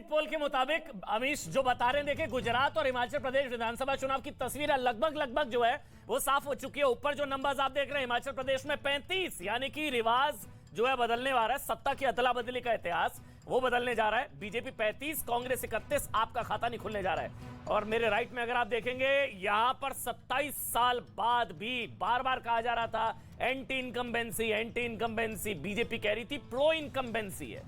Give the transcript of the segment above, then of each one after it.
Exit poll के मुताबिक अमीश जो बता रहे हैं, देखिए गुजरात और हिमाचल प्रदेश विधानसभा चुनाव की तस्वीर लगभग जो है वो साफ हो चुकी है। ऊपर जो नंबर्स आप देख रहे हैं, हिमाचल प्रदेश में 35, यानी कि रिवाज जो है बदलने वाला है। सत्ता की अदला बदली का इतिहास वो बदलने जा रहा है। बीजेपी 35, कांग्रेस 31, आपका खाता नहीं खुलने जा रहा है। और मेरे राइट में अगर आप देखेंगे, यहां पर 27 साल बाद भी बार बार कहा जा रहा था एंटी इनकम्बेंसी, बीजेपी कह रही थी प्रो इनकम्बेंसी है।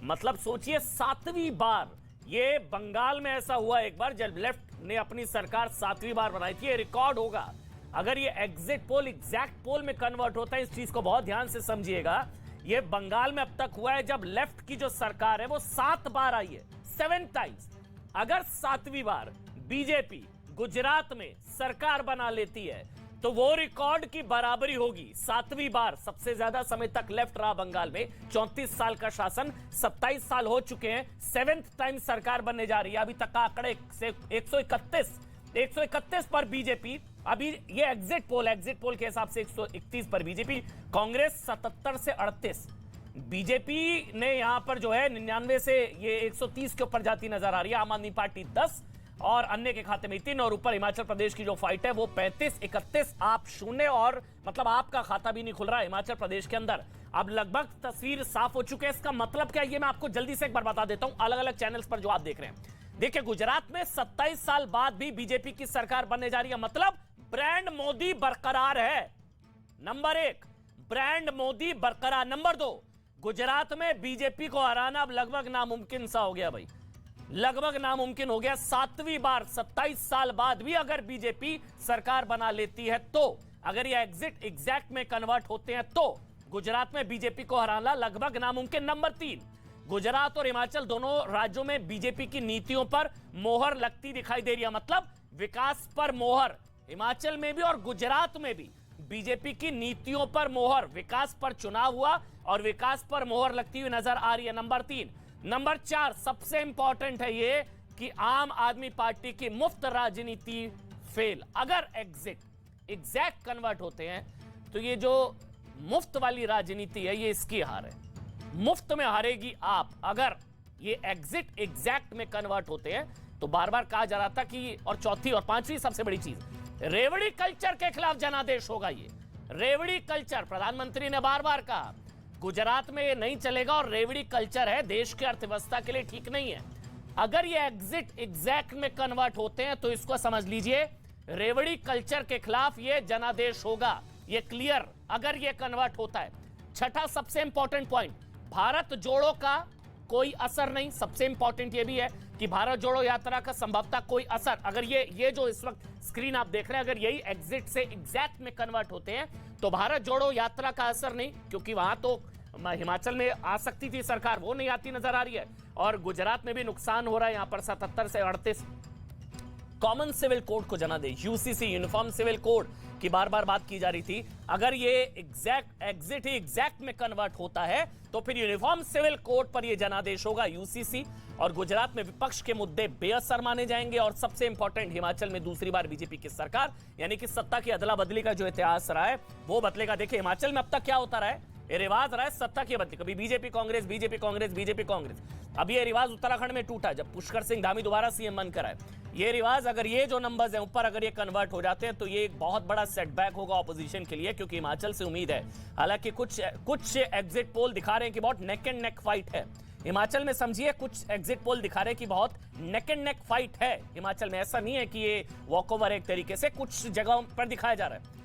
मतलब सोचिए 7वीं बार, ये बंगाल में ऐसा हुआ एक बार जब लेफ्ट ने अपनी सरकार 7वीं बार बनाई थी। ये रिकॉर्ड होगा अगर ये एग्जिट पोल एग्जैक्ट पोल में कन्वर्ट होता है। इस चीज को बहुत ध्यान से समझिएगा। ये बंगाल में अब तक हुआ है जब लेफ्ट की जो सरकार है वो 7 बार आई है, 7 टाइम्स। अगर 7वीं बार बीजेपी गुजरात में सरकार बना लेती है तो वो रिकॉर्ड की बराबरी होगी। 7वीं बार सबसे ज्यादा समय तक लेफ्ट रहा बंगाल में, 34 साल का शासन, 27 साल हो चुके हैं। 7th टाइम सरकार बनने जा रही है। अभी तक का आंकड़े 131 पर बीजेपी। अभी ये एग्जिट पोल के हिसाब से 131 पर बीजेपी, कांग्रेस 77 से 38। बीजेपी ने यहां पर जो है 99 से ये 130 के ऊपर जाती नजर आ रही है। आम आदमी पार्टी 10 और अन्य के खाते में 3, और ऊपर हिमाचल प्रदेश की जो फाइट है वो 35, 31, आप 0, और मतलब आपका खाता भी नहीं खुल रहा है हिमाचल प्रदेश के अंदर। अब लगभग तस्वीर साफ हो चुकी है। इसका मतलब क्या है ये मैं आपको जल्दी से एक बार बता देता हूं, अलग अलग चैनल्स पर जो आप देख रहे हैं। देखिए, गुजरात में 27 साल बाद भी बीजेपी की सरकार बनने जा रही है। मतलब ब्रांड मोदी बरकरार है। नंबर 1, ब्रांड मोदी बरकरार। नंबर 2, गुजरात में बीजेपी को हराना अब लगभग नामुमकिन सा हो गया भाई, लगभग नामुमकिन हो गया। 7वीं बार 27 साल बाद भी अगर बीजेपी सरकार बना लेती है तो, अगर ये एग्जिट एग्जैक्ट में कन्वर्ट होते हैं तो गुजरात में बीजेपी को हराना लगभग नामुमकिन। नंबर 3, गुजरात और हिमाचल दोनों राज्यों में बीजेपी की नीतियों पर मोहर लगती दिखाई दे रही है। मतलब विकास पर मोहर हिमाचल में भी और गुजरात में भी बीजेपी की नीतियों पर मोहर, विकास पर चुनाव हुआ और विकास पर मोहर लगती हुई नजर आ रही है। नंबर 3। नंबर 4 सबसे इंपॉर्टेंट है ये कि आम आदमी पार्टी की मुफ्त राजनीति फेल। अगर एग्जिट एग्जैक्ट कन्वर्ट होते हैं तो ये जो मुफ्त वाली राजनीति है ये इसकी हार है, मुफ्त में हारेगी आप। अगर ये एग्जिट एग्जैक्ट में कन्वर्ट होते हैं तो बार बार कहा जा रहा था कि, और चौथी और पांचवी सबसे बड़ी चीज, रेवड़ी कल्चर के खिलाफ जनादेश होगा। ये रेवड़ी कल्चर, प्रधानमंत्री ने बार बार कहा गुजरात में ये नहीं चलेगा, और रेवड़ी कल्चर है देश की अर्थव्यवस्था के लिए ठीक नहीं है। अगर ये एग्जिट एग्जैक्ट में कन्वर्ट होते हैं तो इसको समझ लीजिए रेवड़ी कल्चर के खिलाफ ये जनादेश होगा, ये क्लियर अगर ये कन्वर्ट होता है। छठा सबसे इंपॉर्टेंट पॉइंट, भारत जोड़ो का कोई असर नहीं। सबसे इंपॉर्टेंट ये भी है कि भारत जोड़ो यात्रा का संभवतः कोई असर, अगर ये जो इस वक्त स्क्रीन आप देख रहे हैं, अगर यही एग्जिट से एग्जैक्ट में कन्वर्ट होते हैं तो भारत जोड़ो यात्रा का असर नहीं, क्योंकि वहां तो हिमाचल में आ सकती थी सरकार, वो नहीं आती नजर आ रही है। और गुजरात में भी नुकसान हो रहा है, यहां पर 77 से 38। कॉमन सिविल कोड को जना दे, यूसीसी यूनिफॉर्म सिविल कोड की बार बार बात की जा रही थी। अगर ये एग्जैक्ट एग्जिट ही एग्जैक्ट में कन्वर्ट होता है तो फिर यूनिफॉर्म सिविल कोड पर यह जनादेश होगा, यूसीसी। और गुजरात में विपक्ष के मुद्दे बेअसर माने जाएंगे। और सबसे इंपॉर्टेंट, हिमाचल में दूसरी बार बीजेपी की सरकार, यानी कि सत्ता की अदला बदली का जो इतिहास रहा है वो बदलेगा। देखिए हिमाचल में अब तक क्या होता रहा है, ये रिवाज रहा है सत्ता की बदली, कभी BJP Congress, BJP Congress, BJP Congress. अब ये रिवाज उत्तराखंड में टूटा जब पुष्कर सिंह धामी दोबारा सीएम बनकर आए। ये रिवाज, अगर ये जो नंबर्स हैं ऊपर अगर ये कन्वर्ट हो जाते हैं तो ये एक बहुत बड़ा सेटबैक होगा ऑपोजिशन के लिए, क्योंकि हिमाचल से उम्मीद है। हालांकि कुछ एग्जिट पोल दिखा रहे हैं कि बहुत नेक एंड नेक फाइट है हिमाचल में। समझिए, कुछ एग्जिट पोल दिखा रहे हैं कि बहुत नेक एंड नेक फाइट है हिमाचल में। ऐसा नहीं है कि ये वॉकओवर एक तरीके से, कुछ जगहों पर दिखाया जा रहा है।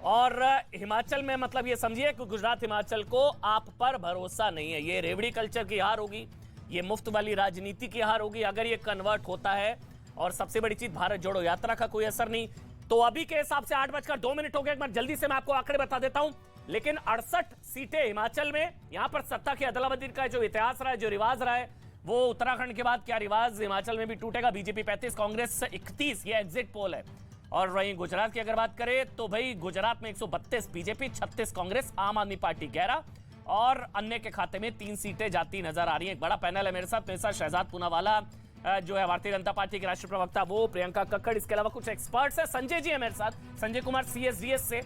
और हिमाचल में मतलब ये समझिए कि गुजरात हिमाचल को आप पर भरोसा नहीं है। ये रेवड़ी कल्चर की हार होगी, ये मुफ्त वाली राजनीति की हार होगी अगर ये कन्वर्ट होता है। और सबसे बड़ी चीज, भारत जोड़ो यात्रा का कोई असर नहीं। तो अभी के हिसाब से 8:02 हो गए। एक बार जल्दी से मैं आपको आंकड़े बता देता हूं। लेकिन 68 सीटें हिमाचल में, यहां पर सत्ता की अदला बदली का जो इतिहास रहा है, जो रिवाज रहा है, वो उत्तराखंड के बाद क्या रिवाज हिमाचल में भी टूटेगा। बीजेपी 35, कांग्रेस 31, ये एग्जिट पोल है। और वहीं गुजरात की अगर बात करें तो भाई गुजरात में 132 बीजेपी, 36 कांग्रेस, आम आदमी पार्टी 11, और अन्य के खाते में 3 सीटें जाती नजर आ रही हैं। एक बड़ा पैनल है मेरे साथ शहजाद पूनावाला जो है भारतीय जनता पार्टी के राष्ट्रीय प्रवक्ता, वो प्रियंका कक्कड़, इसके अलावा कुछ एक्सपर्ट्स हैं। संजय जी है मेरे साथ, संजय कुमार सीएसडीएस से,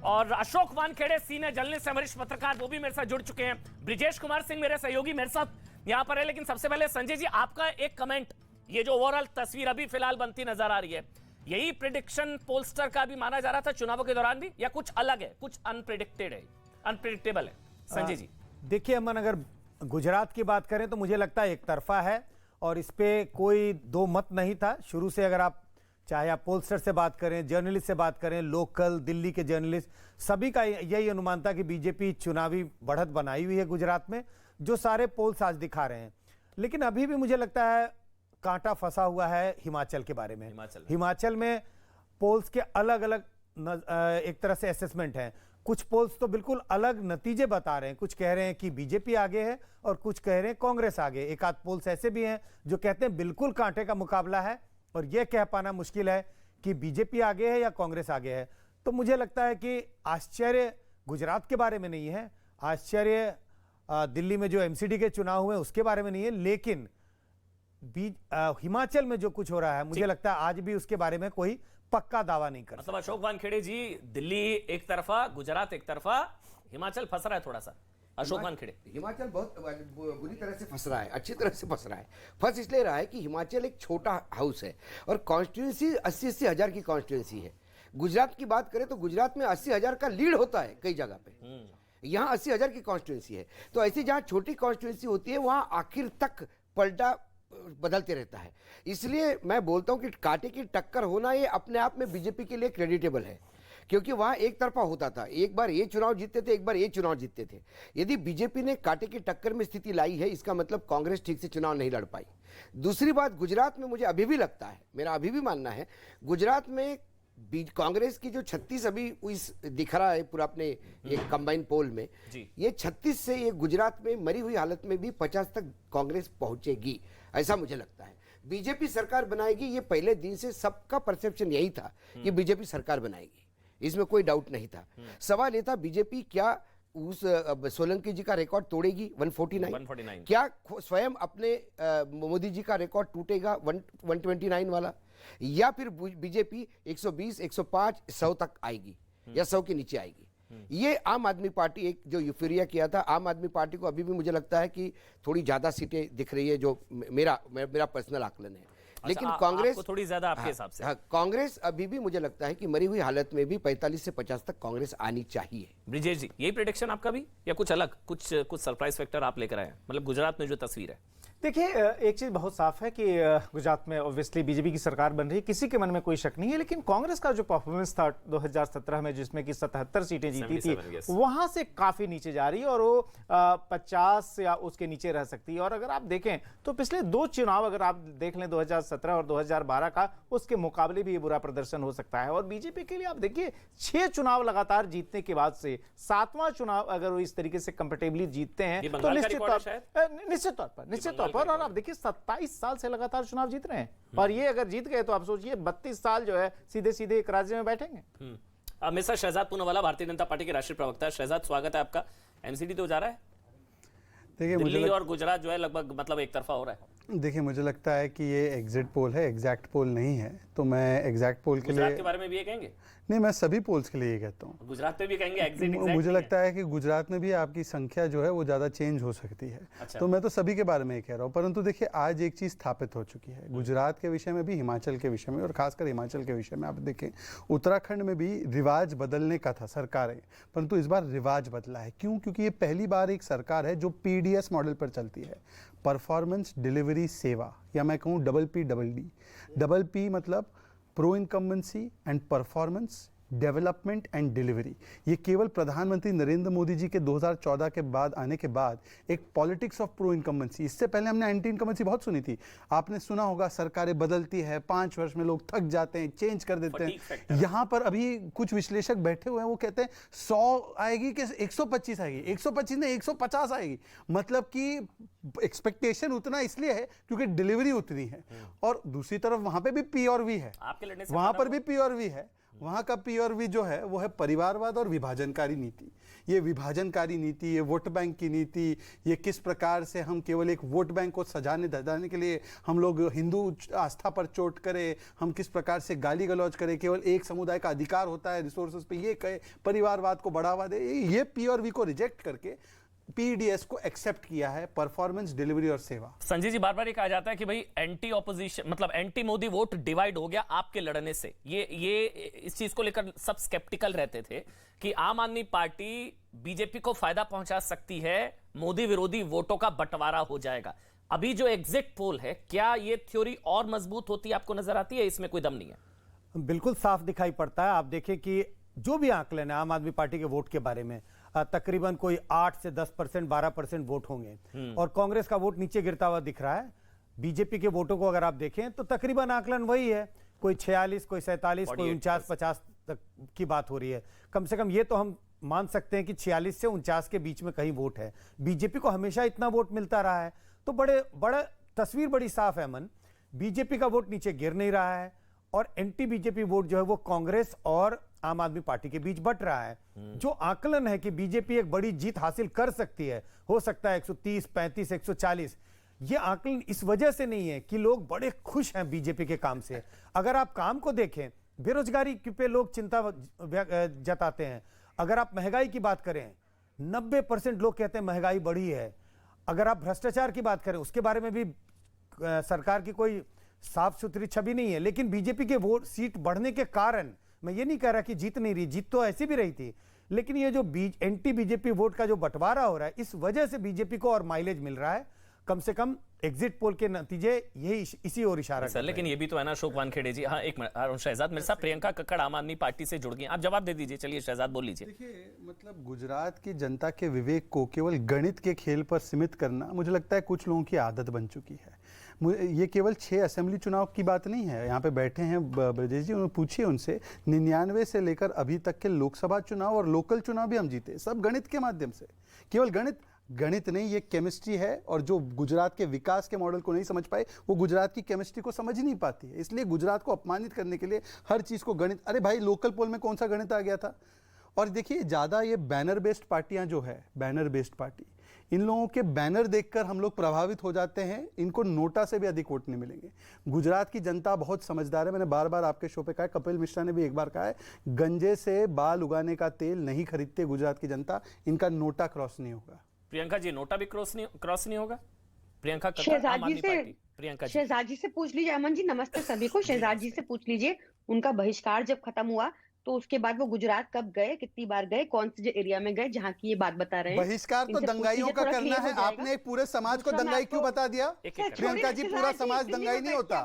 और अशोक वानखेड़े सीनियर जर्नलिस्ट वरिष्ठ पत्रकार, वो भी मेरे साथ जुड़ चुके हैं। ब्रिजेश कुमार सिंह मेरे सहयोगी मेरे साथ यहां पर है। लेकिन सबसे पहले संजय जी आपका एक कमेंट, ये जो ओवरऑल तस्वीर अभी फिलहाल बनती नजर आ रही है, यही प्रिडिक्शन पोलस्टर का भी माना जा रहा था चुनावों के दौरान भी, या कुछ अलग है, कुछ अनप्रिडिक्टेबल है? संजय जी देखिए अमन, अगर गुजरात की बात करें तो मुझे लगता है एक तरफा है और इस पे कोई दो मत नहीं था शुरू से। अगर आप चाहे आप पोलस्टर से बात करें, जर्नलिस्ट से बात करें, लोकल दिल्ली के जर्नलिस्ट, सभी का यही अनुमान था कि बीजेपी चुनावी बढ़त बनाई हुई है गुजरात में, जो सारे पोल्स आज दिखा रहे हैं। लेकिन अभी भी मुझे लगता है कांटा फंसा हुआ है हिमाचल के बारे में। हिमाचल में पोल्स के अलग अलग एक तरह से असेसमेंट है। कुछ पोल्स तो बिल्कुल अलग नतीजे बता रहे हैं, कुछ कह रहे हैं कि बीजेपी आगे है और कुछ कह रहे हैं कांग्रेस आगे। एक आध पोल्स ऐसे भी हैं जो कहते हैं बिल्कुल कांटे का मुकाबला है और यह कह पाना मुश्किल है कि बीजेपी आगे है या कांग्रेस आगे है। तो मुझे लगता है कि आश्चर्य गुजरात के बारे में नहीं है, आश्चर्य दिल्ली में जो एमसीडी के चुनाव हुए उसके बारे में नहीं है, लेकिन हिमाचल में जो कुछ हो रहा है मुझे लगता है आज भी उसके बारे में कोई पक्का दावा नहीं कर सकता। मतलब अशोक वानखेड़े जी, दिल्ली एक तरफा, गुजरात एक तरफा, हिमाचल फंस रहा है थोड़ा सा। अशोक वानखेड़े, हिमाचल बहुत बुरी तरह से फंस रहा है, अच्छी तरह से फंस रहा है। फंस इसलिए रहा है कि हिमाचल एक छोटा हाउस है और कॉन्स्टिट्यूंसी 80-80 हजार की कॉन्स्टिट्यूंसी है। गुजरात की बात करें तो गुजरात में 80 हजार का लीड होता है कई जगह पे, यहाँ 80 हजार की कॉन्स्टिट्यूंसी है। तो ऐसी जहाँ छोटी कॉन्स्टिट्यूंसी होती है वहाँ आखिर तक पलटा बदलते रहता है। इसलिए मैं बोलता हूँ कि कांटे की टक्कर होना ये अपने आप में बीजेपी के लिए क्रेडिटेबल है, क्योंकि वहाँ एक तरफा होता था, एक बार ये चुनाव जीतते थे, एक बार ये चुनाव जीतते थे। यदि बीजेपी ने कांटे की टक्कर में स्थिति लाई है, इसका मतलब कांग्रेस ठीक से चुनाव नहीं लड़ पाई। दूसरी बात, गुजरात में मुझे अभी भी लगता है, मेरा अभी भी मानना है, गुजरात में कांग्रेस की जो 36 अभी इस दिख रहा है पूरा अपने एक कंबाइन पोल में, ये 36 से ये गुजरात में मरी हुई हालत में भी 50 तक कांग्रेस पहुंचेगी, ऐसा मुझे लगता है। बीजेपी सरकार बनाएगी, ये पहले दिन से सबका परसेप्शन यही था कि बीजेपी सरकार बनाएगी, इसमें कोई डाउट नहीं था। सवाल ये था बीजेपी क्या उस सोलंकी जी का रिकॉर्ड तोड़ेगी 149, क्या स्वयं अपने मोदी जी का रिकॉर्ड टूटेगा 129 वाला, या फिर बीजेपी 120, 105, 100 तक आएगी या 100 के नीचे आएगी। ये आम आदमी पार्टी एक जो यूफोरिया किया था, आम आदमी पार्टी को अभी भी मुझे लगता है कि थोड़ी ज्यादा सीटें दिख रही है, जो मेरा पर्सनल आकलन है। लेकिन कांग्रेस थोड़ी ज्यादा आपके हिसाब से? कांग्रेस अभी भी मुझे लगता है कि मरी हुई हालत में भी 45 से 50 तक कांग्रेस आनी चाहिए। ब्रिजेश जी, यही प्रेडिक्शन आपका भी या कुछ अलग, कुछ सरप्राइज फैक्टर आप लेकर आए? मतलब गुजरात में जो तस्वीर है, देखिए एक चीज बहुत साफ है कि गुजरात में ऑब्वियसली बीजेपी की सरकार बन रही है, किसी के मन में कोई शक नहीं है। लेकिन कांग्रेस का जो परफॉर्मेंस था 2017 में, जिसमें कि 77 सीटें जीती थी, वहां से काफी नीचे जा रही है और वो 50 या उसके नीचे रह सकती है। और अगर आप देखें तो पिछले दो चुनाव अगर आप देख लें 2017 और 2012 का, उसके मुकाबले भी ये बुरा प्रदर्शन हो सकता है। और बीजेपी के लिए आप देखिए 6 चुनाव लगातार जीतने के बाद से 7वां चुनाव अगर वो इस तरीके से कंफर्टेबली जीतते हैं तो निश्चित तौर पर और आप देखिए 27 साल से लगातार चुनाव जीत रहे हैं, और ये अगर जीत गए तो आप सोचिए 32 साल जो है सीधे सीधे एक राज्य में बैठेंगे। मिस्टर शहजाद पूनावाला, भारतीय जनता पार्टी के राष्ट्रीय प्रवक्ता। शहजाद, स्वागत है आपका। एमसीडी तो जा रहा है, देखिए दिल्ली और गुजरात जो है लगभग मतलब एक तरफा हो रहा है। देखिए मुझे लगता है कि ये एग्जिट पोल है, एग्जैक्ट पोल नहीं है। तो मैं एग्जैक्ट पोल के लिए के बारे में भी ये कहेंगे? नहीं, मैं सभी पोल्स के लिए ये कहता हूँ। गुजरात में भी कहेंगे एग्जिट? मुझे लगता है कि गुजरात में भी आपकी संख्या जो है वो ज़्यादा चेंज हो सकती है। अच्छा। तो मैं तो सभी के बारे में ही कह रहा हूँ। परंतु देखिए आज एक चीज़ स्थापित हो चुकी है गुजरात के विषय में भी, हिमाचल के विषय में, और खासकर हिमाचल के विषय में आप देखें उत्तराखंड में भी रिवाज बदलने का था सरकारें, परंतु इस बार रिवाज बदला है। क्यों? क्योंकि ये पहली बार एक सरकार है जो PDS मॉडल पर चलती है, परफॉर्मेंस डिलीवरी सेवा, या मैं कहूँ PPD। डबल P मतलब pro incumbency and performance, development and delivery. ये केवल प्रधानमंत्री नरेंद्र मोदी जी के 2014 के बाद आने के बाद एक पॉलिटिक्स ऑफ प्रो इनकम्बेंसी। इससे पहले हमने एंटी इनकम्बेंसी बहुत सुनी थी, आपने सुना होगा सरकारें बदलती है, 5 वर्ष में लोग थक जाते हैं, चेंज कर देते हैं। यहाँ पर अभी कुछ विश्लेषक बैठे हुए हैं, वो कहते हैं 100 आएगी कि 125 आएगी, 125 नहीं 150 आएगी। मतलब कि एक्सपेक्टेशन उतना इसलिए है क्योंकि डिलीवरी उतनी है। और दूसरी तरफ वहां पे भी P और V है, वहां पर भी P और V है। वहां का P और V जो है वो है परिवारवाद और विभाजनकारी नीति। ये विभाजनकारी नीति, ये वोट बैंक की नीति, ये किस प्रकार से हम केवल एक वोट बैंक को सजाने धजाने के लिए हम लोग हिंदू आस्था पर चोट करें, हम किस प्रकार से गाली गलौज करें, केवल एक समुदाय का अधिकार होता है रिसोर्सेज पे, ये कहे परिवारवाद को बढ़ावा दे, ये P और V को रिजेक्ट करके पीडीएस को एक्सेप्ट किया है, परफॉर्मेंस, डिलीवरी और सेवा। संजय जी, बार बार ये कहा जाता है कि भाई एंटी ऑपोजिशन मतलब एंटी मोदी वोट डिवाइड हो गया आपके लड़ने से। ये इस चीज को लेकर सब स्केप्टिकल रहते थे कि आम आदमी पार्टी बीजेपी को फायदा पहुंचा सकती है, मोदी विरोधी वोटों का बंटवारा हो जाएगा। अभी जो एग्जिट पोल है, क्या ये थ्योरी और मजबूत होती है आपको नजर आती है? इसमें कोई दम नहीं है। बिल्कुल साफ दिखाई पड़ता है। आप देखें कि जो भी आंकलन है आम आदमी पार्टी के वोट के बारे में, तकरीबन कोई 8 से 10%, 12% वोट होंगे और कांग्रेस का वोट नीचे गिरता हुआ दिख रहा है। बीजेपी के वोटों को अगर आप देखें तो तकरीबन आंकलन वही है, कोई 46, कोई 47, कोई 49-50 तक की बात हो रही है। कम से कम ये तो हम मान सकते हैं कि 46 से 49 के बीच में कहीं वोट है। बीजेपी को हमेशा इतना वोट मिलता रहा है, तो बड़ा तस्वीर बड़ी साफ है अमन। बीजेपी का वोट नीचे गिर नहीं रहा है और एंटी बीजेपी वोट जो है वो कांग्रेस और आम आदमी पार्टी के बीच बंट रहा है। जो आकलन है कि बीजेपी एक बड़ी जीत हासिल कर सकती है, हो सकता है 130, 35, 140, ये आकलन इस वजह से नहीं है कि लोग बड़े खुश हैं बीजेपी के काम से। अगर आप काम को देखें, बेरोजगारी पे लोग चिंता जताते हैं। अगर आप महंगाई की बात करें, 90% लोग कहते हैं महंगाई बढ़ी है। अगर आप भ्रष्टाचार की बात करें, उसके बारे में भी सरकार की कोई साफ सुथरी छवि नहीं है। लेकिन बीजेपी के वोट सीट बढ़ने के कारण, मैं ये नहीं कह रहा कि जीत नहीं रही, जीत तो ऐसी भी रही थी, लेकिन ये जो एंटी बीजेपी वोट का जो बंटवारा हो रहा है, इस वजह से बीजेपी को और माइलेज मिल रहा है। कम से कम एग्जिट पोल के नतीजे यही इसी ओर इशारा कर रहे हैं। लेकिन ये भी तो है ना अशोक वानखेड़े जी। हाँ, एक मिनट, शहजाद मिर्जा, प्रियंका कक्कड़ आम आदमी पार्टी से जुड़ गई, आप जवाब दे दीजिए। चलिए शहजाद बोल लीजिए। देखिए, मतलब गुजरात की जनता के विवेक को केवल गणित के खेल पर सीमित करना, मुझे लगता है कुछ लोगों की आदत बन चुकी है। ये केवल 6 असेंबली चुनाव की बात नहीं है। यहाँ पे बैठे हैं ब्रजेश जी, उन्हें पूछिए उनसे, 99 से लेकर अभी तक के लोकसभा चुनाव और लोकल चुनाव भी हम जीते, सब गणित के माध्यम से। केवल गणित नहीं, ये केमिस्ट्री है। और जो गुजरात के विकास के मॉडल को नहीं समझ पाए, वो गुजरात की केमिस्ट्री को समझ ही नहीं पाती है। इसलिए गुजरात को अपमानित करने के लिए हर चीज को गणित, अरे भाई लोकल पोल में कौन सा गणित आ गया था। और देखिए, ज्यादा ये बैनर बेस्ड पार्टियां जो है, बैनर बेस्ड पार्टी, इन लोगों के बैनर देखकर हम लोग प्रभावित हो जाते हैं। इनको नोटा से भी अधिक वोट नहीं मिलेंगे। गुजरात की जनता बहुत समझदार है। मैंने बार बार आपके शो पे कहा है, कपिल मिश्रा ने भी एक बार कहा है, गंजे से बाल उगाने का तेल नहीं खरीदते गुजरात की जनता। इनका नोटा क्रॉस नहीं होगा। प्रियंका जी, नोटा भी क्रॉस नहीं होगा? प्रियंका शहजाद जी से पूछ लीजिए। अमन जी नमस्ते सभी को। शहजाद जी से पूछ लीजिए, उनका बहिष्कार जब खत्म हुआ तो उसके बाद वो गुजरात कब गए, कितनी बार गए, कौन से एरिया में गए, जहाँ की ये बात बता रहे हैं। बहिष्कार तो दंगाइयों का करना है। आपने एक पूरे समाज को दंगाई क्यों बता दिया? प्रियंका जी, पूरा समाज दंगाई नहीं होता।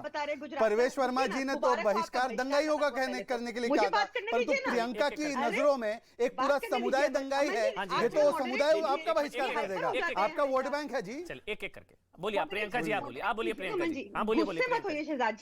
परवेश वर्मा जी ने तो बहिष्कार दंगाइयों का करने के लिए कहा था, परंतु प्रियंका की नजरों में एक पूरा समुदाय दंगाई है। ये तो समुदाय आपका बहिष्कार कर देगा, आपका वोट बैंक है जी। चल एक एक करके बोलिए आप। प्रियंका जी आप बोलिए, आप बोलिए प्रियंका जी। हाँ बोलिए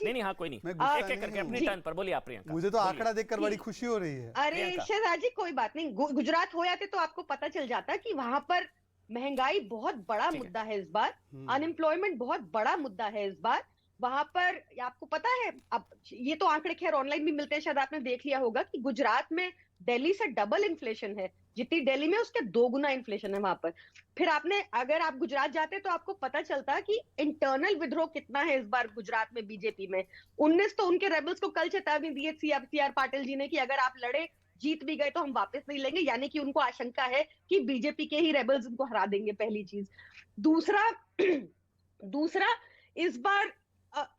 नहीं, हाँ कोई नहीं, एक एक करके अपनी टर्न पर बोलिए आप प्रियंका। मुझे तो आंकड़ा देखकर बड़ी खुशी हो रही है। अरे शहजाद जी कोई बात नहीं, गुजरात हो जाते तो आपको पता चल जाता कि वहां पर महंगाई बहुत बड़ा मुद्दा है इस बार, अनएम्प्लॉयमेंट बहुत बड़ा मुद्दा है इस बार। वहां पर आपको पता है, अब ये तो आंकड़े खैर ऑनलाइन भी मिलते हैं, शायद आपने देख लिया होगा कि गुजरात में दिल्ली से डबल इन्फ्लेशन है। जितनी दिल्ली में उसके 2 गुना इन्फ्लेशन है वहां पर। फिर अगर आप गुजरात जाते तो आपको पता चलता कि इंटरनल विद्रोह कितना है इस बार गुजरात में बीजेपी में। 19 तो उनके रेबल्स को कल चेतावनी दी है सीआर पाटिल जी ने कि अगर आप लड़े, जीत भी गए तो हम वापस नहीं लेंगे। यानी कि उनको आशंका है कि बीजेपी के ही रेबल्स उनको हरा देंगे, पहली चीज। दूसरा इस बार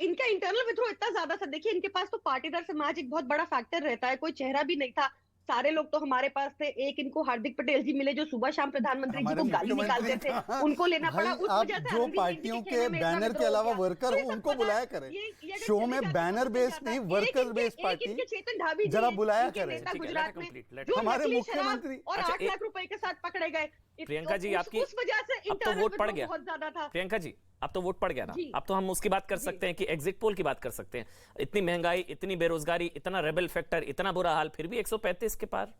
इनका इंटरनल विद्रोह इतना ज्यादा था। देखिए, इनके पास तो पाटीदार समाज एक बहुत बड़ा फैक्टर रहता है, कोई चेहरा भी नहीं था। सारे लोग तो हमारे पास थे। एक इनको हार्दिक पटेल जी मिले जो सुबह शाम प्रधानमंत्री जी को गाली निकालते थे, उनको लेना पड़ा। उस वजह से जो पार्टियों के बैनर के अलावा वर्कर हो उनको बुलाया करें शो में। बैनर बेस्ड नहीं, वर्कर बेस्ड पार्टी जरा बुलाया करें। गुजरात में हमारे मुख्यमंत्री और 8 लाख रुपए के साथ पकड़े गए। प्रियंका जी, आपकी उस वजह से अब तो वोट पड़ गया। बहुत ज्यादा था। प्रियंका जी, अब तो वोट पड़ गया ना, अब तो हम उसकी बात कर सकते हैं कि एग्जिट पोल की बात कर सकते हैं। इतनी महंगाई, इतनी बेरोजगारी, इतना रेबल फैक्टर, इतना बुरा हाल, फिर भी 135 के पार।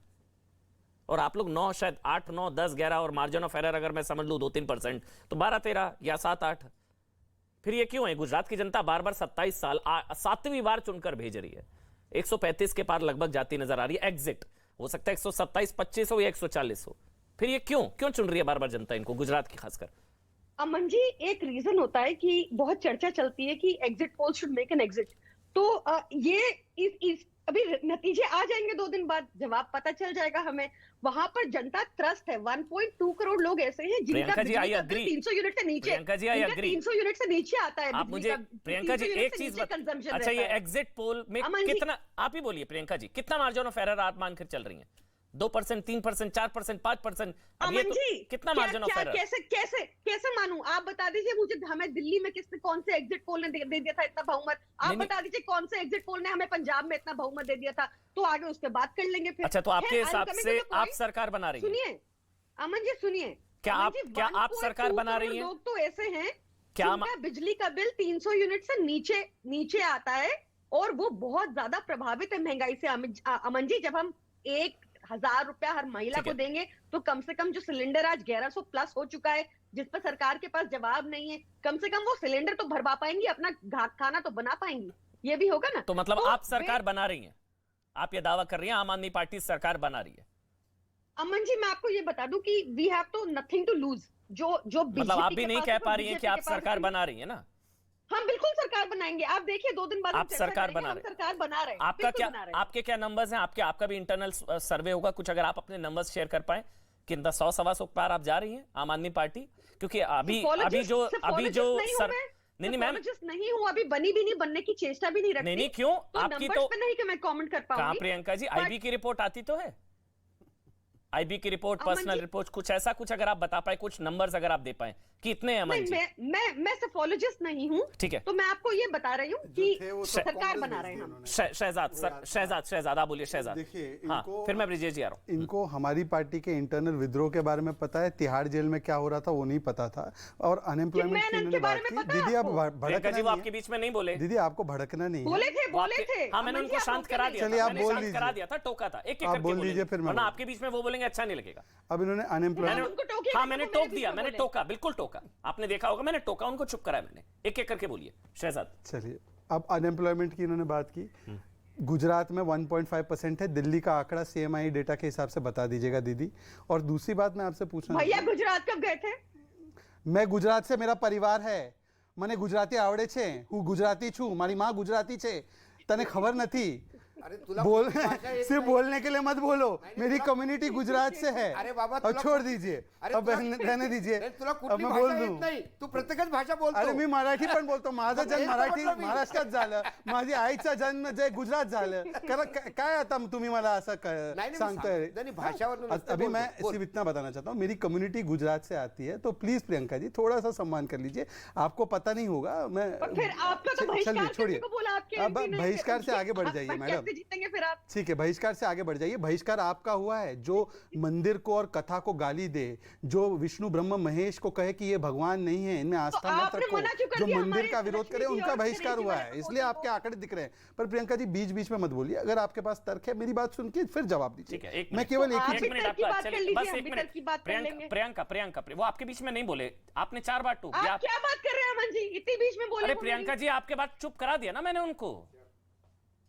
और आप लोग 9, शायद 8, 9, 10, 11 और मार्जिन ऑफ एरर अगर मैं समझ लूं 2-3% तो 12-13 या 7-8। फिर ये क्यों है? गुजरात की जनता बार बार 27 साल 7वीं बार चुनकर भेज रही है। 135 के पार लगभग जाती नजर आ रही है। एग्जिट हो सकता है 127-25 हो या 140 हो। फिर ये क्यों चुन रही है बार बार जनता इनको, गुजरात की खासकर? अमन जी, एक रीजन होता है कि बहुत चर्चा चलती है कि exit poll should make an exit. तो ये अभी नतीजे आ जाएंगे 2 दिन बाद, जवाब पता चल जाएगा हमें। वहां पर जनता त्रस्त है। 1.2 करोड़ लोग ऐसे हैं जिनका बिजली का बिल 300 यूनिट से नीचे, Priyanka ji, I agree, 300 unit से नीचे आता है। आप मुझे प्रियंका जी एक चीज अच्छा, ये एग्जिट पोल में कितना, आप ही बोलिए प्रियंका जी, कितना मार्जिन ऑफ एरर आप मानकर चल रही हैं? 2%, 3%, 4%, 5%? अमन जी, कितना मार्जिन ऑफ एरर? कैसे मानूं? आप बता दीजिए मुझे, हमें दिल्ली में कौन से एग्जिट पोल ने दे दिया था इतना बहुमत? आप बता दीजिए कौन से एग्जिट पोल ने हमें पंजाब में इतना बहुमत दे दिया था, तो आगे उस पर बात कर लेंगे फिर। अच्छा, तो आपके हिसाब से आप सरकार बना रही हैं? सुनिए अमन जी, सुनिए, क्या आप सरकार बना रही हैं? लोग तो ऐसे हैं क्या जिनका बिजली का बिल 300 यूनिट से नीचे आता है और वो बहुत ज्यादा प्रभावित है महंगाई से। अमन जी, जब हम 1,000 रुपया हर महिला को देंगे तो कम से कम जो सिलेंडर आज 1100 प्लस हो चुका है, जिस पर सरकार के पास जवाब नहीं है, कम से कम वो सिलेंडर तो भरवा पाएंगी, अपना खाना तो बना पाएंगी, ये भी होगा ना। तो मतलब आप सरकार बना रही हैं, आप ये दावा कर रही हैं आम आदमी पार्टी सरकार बना रही है? अमन जी, मैं आपको ये बता दूं कि वी हैव तो नथिंग टू लूज। जो मतलब आप भी नहीं कह पा रही हैं कि आप सरकार बना रही है ना? हम बिल्कुल सरकार बनाएंगे। आप देखिए 2 दिन बाद आप सरकार बना रहे हैं। सरकार बना रहे हैं। आपके क्या नंबर्स हैं? आपका भी इंटरनल सर्वे होगा कुछ, अगर आप अपने नंबर्स शेयर कर पाए कि 100-125 पार आप जा रही हैं आम आदमी पार्टी? क्योंकि अभी जो नहीं मैम, नहीं हूँ, अभी बनी भी नहीं, बनने की चेष्टा भी नहीं रखती। नहीं क्यों? आपकी तो नहीं कि मैं कमेंट कर पाऊंगी। कहां प्रियंका जी, आईबी की रिपोर्ट आती तो है, आईबी की रिपोर्ट, पर्सनल रिपोर्ट, कुछ ऐसा कुछ अगर आप बता पाए, कुछ नंबर्स अगर आप दे पाए कि इतने अमन जी। मैं सेफोलॉजिस्ट नहीं हूं, ठीक है, तो मैं आपको ये बता रही हूं कि सरकार बना रहे हैं हम। शहजाद आप बोलिए। शहजाद, देखिए, हाँ, फिर मैं ब्रिजेश जी आ रहा हूं। इनको हमारी पार्टी के इंटरनल विद्रोह के बारे में पता है, तिहाड़ जेल में क्या हो रहा था वो नहीं पता था, और अनएम्प्लॉयमेंट की बात की। दीदी आप प्रियंका जी, वो आपके बीच में नहीं बोले। दीदी आपको भड़कना नहीं, बोले थे। हाँ, मैंने उनको शांत करा दिया, चलिए आप बोल करा दिया था, टोका था, एक आप बोल लीजिए, फिर मैं आपके बीच में वो बोलेंगे अच्छा नहीं लगेगा। अब इन्होंने अनएम्प्लॉयमेंट, हाँ मैंने टोक दिया, मैंने टोका, बिल्कुल टोका, आपने देखा होगा, मैंने टोका, उनको चुप कराया मैंने। एक एक करके बोलिए शहजाद। चलिए, अब अनएम्प्लॉयमेंट की इन्होंने बात की, गुजरात में 1.5% है, दिल्ली का आंकड़ा सीएमआई डेटा के हिसाब से बता दीजिएगा दीदी। और दूसरी बात मैं आपसे पूछना, भैया गुजरात कब गए थे? मैं गुजरात से, मेरा परिवार है, મને ગુજરાતી આવડે છે, હું ગુજરાતી છું, મારી માં ગુજરાતી છે, તને ખબર નથી? बोल सिर्फ बोलने के लिए मत बोलो, मेरी कम्युनिटी गुजरात से है। अरे बाबा, अब छोड़ दीजिए, अब रहने दीजिए, अब मैं बोल दूं। तू प्रत्येकच भाषा बोलतो। अरे मी मराठी पण बोलतो, माझा जन्म मराठी महाराष्ट्रात झालं, माझी आईचा जन्म जे गुजरात झालं, काय आता तुम्ही मला असं सांगतोय? अभी मैं सिर्फ इतना बताना चाहता हूँ, मेरी कम्युनिटी गुजरात से आती है, तो प्लीज प्रियंका जी थोड़ा सा सम्मान कर लीजिए, आपको पता नहीं होगा। मैं चलिए छोड़िए, अब बहिष्कार से आगे बढ़ जाइए मैडम, जीतेंगे फिर आप। ठीक है, बहिष्कार से आगे बढ़ जाइए। बहिष्कार आपका हुआ है, जो मंदिर को और कथा को गाली दे, जो विष्णु ब्रह्म महेश को कहे कि ये भगवान नहीं है, इनमें आस्था मत रखो, जो मंदिर का विरोध करे उनका बहिष्कार हुआ है, इसलिए आपके आंकड़े दिख रहे हैं। पर प्रियंका जी बीच बीच में मत बोलिए, अगर आपके पास तर्क है मेरी बात सुन के फिर जवाब दीजिए। मैं केवल एक ही प्रियंका, वो आपके बीच में नहीं बोले, आपने 4 बार टोक दिया। क्या बात कर रहे हैं अमन जी, इतनी बीच में बोले? अरे प्रियंका जी, आपके बात चुप करा दिया ना मैंने, उनको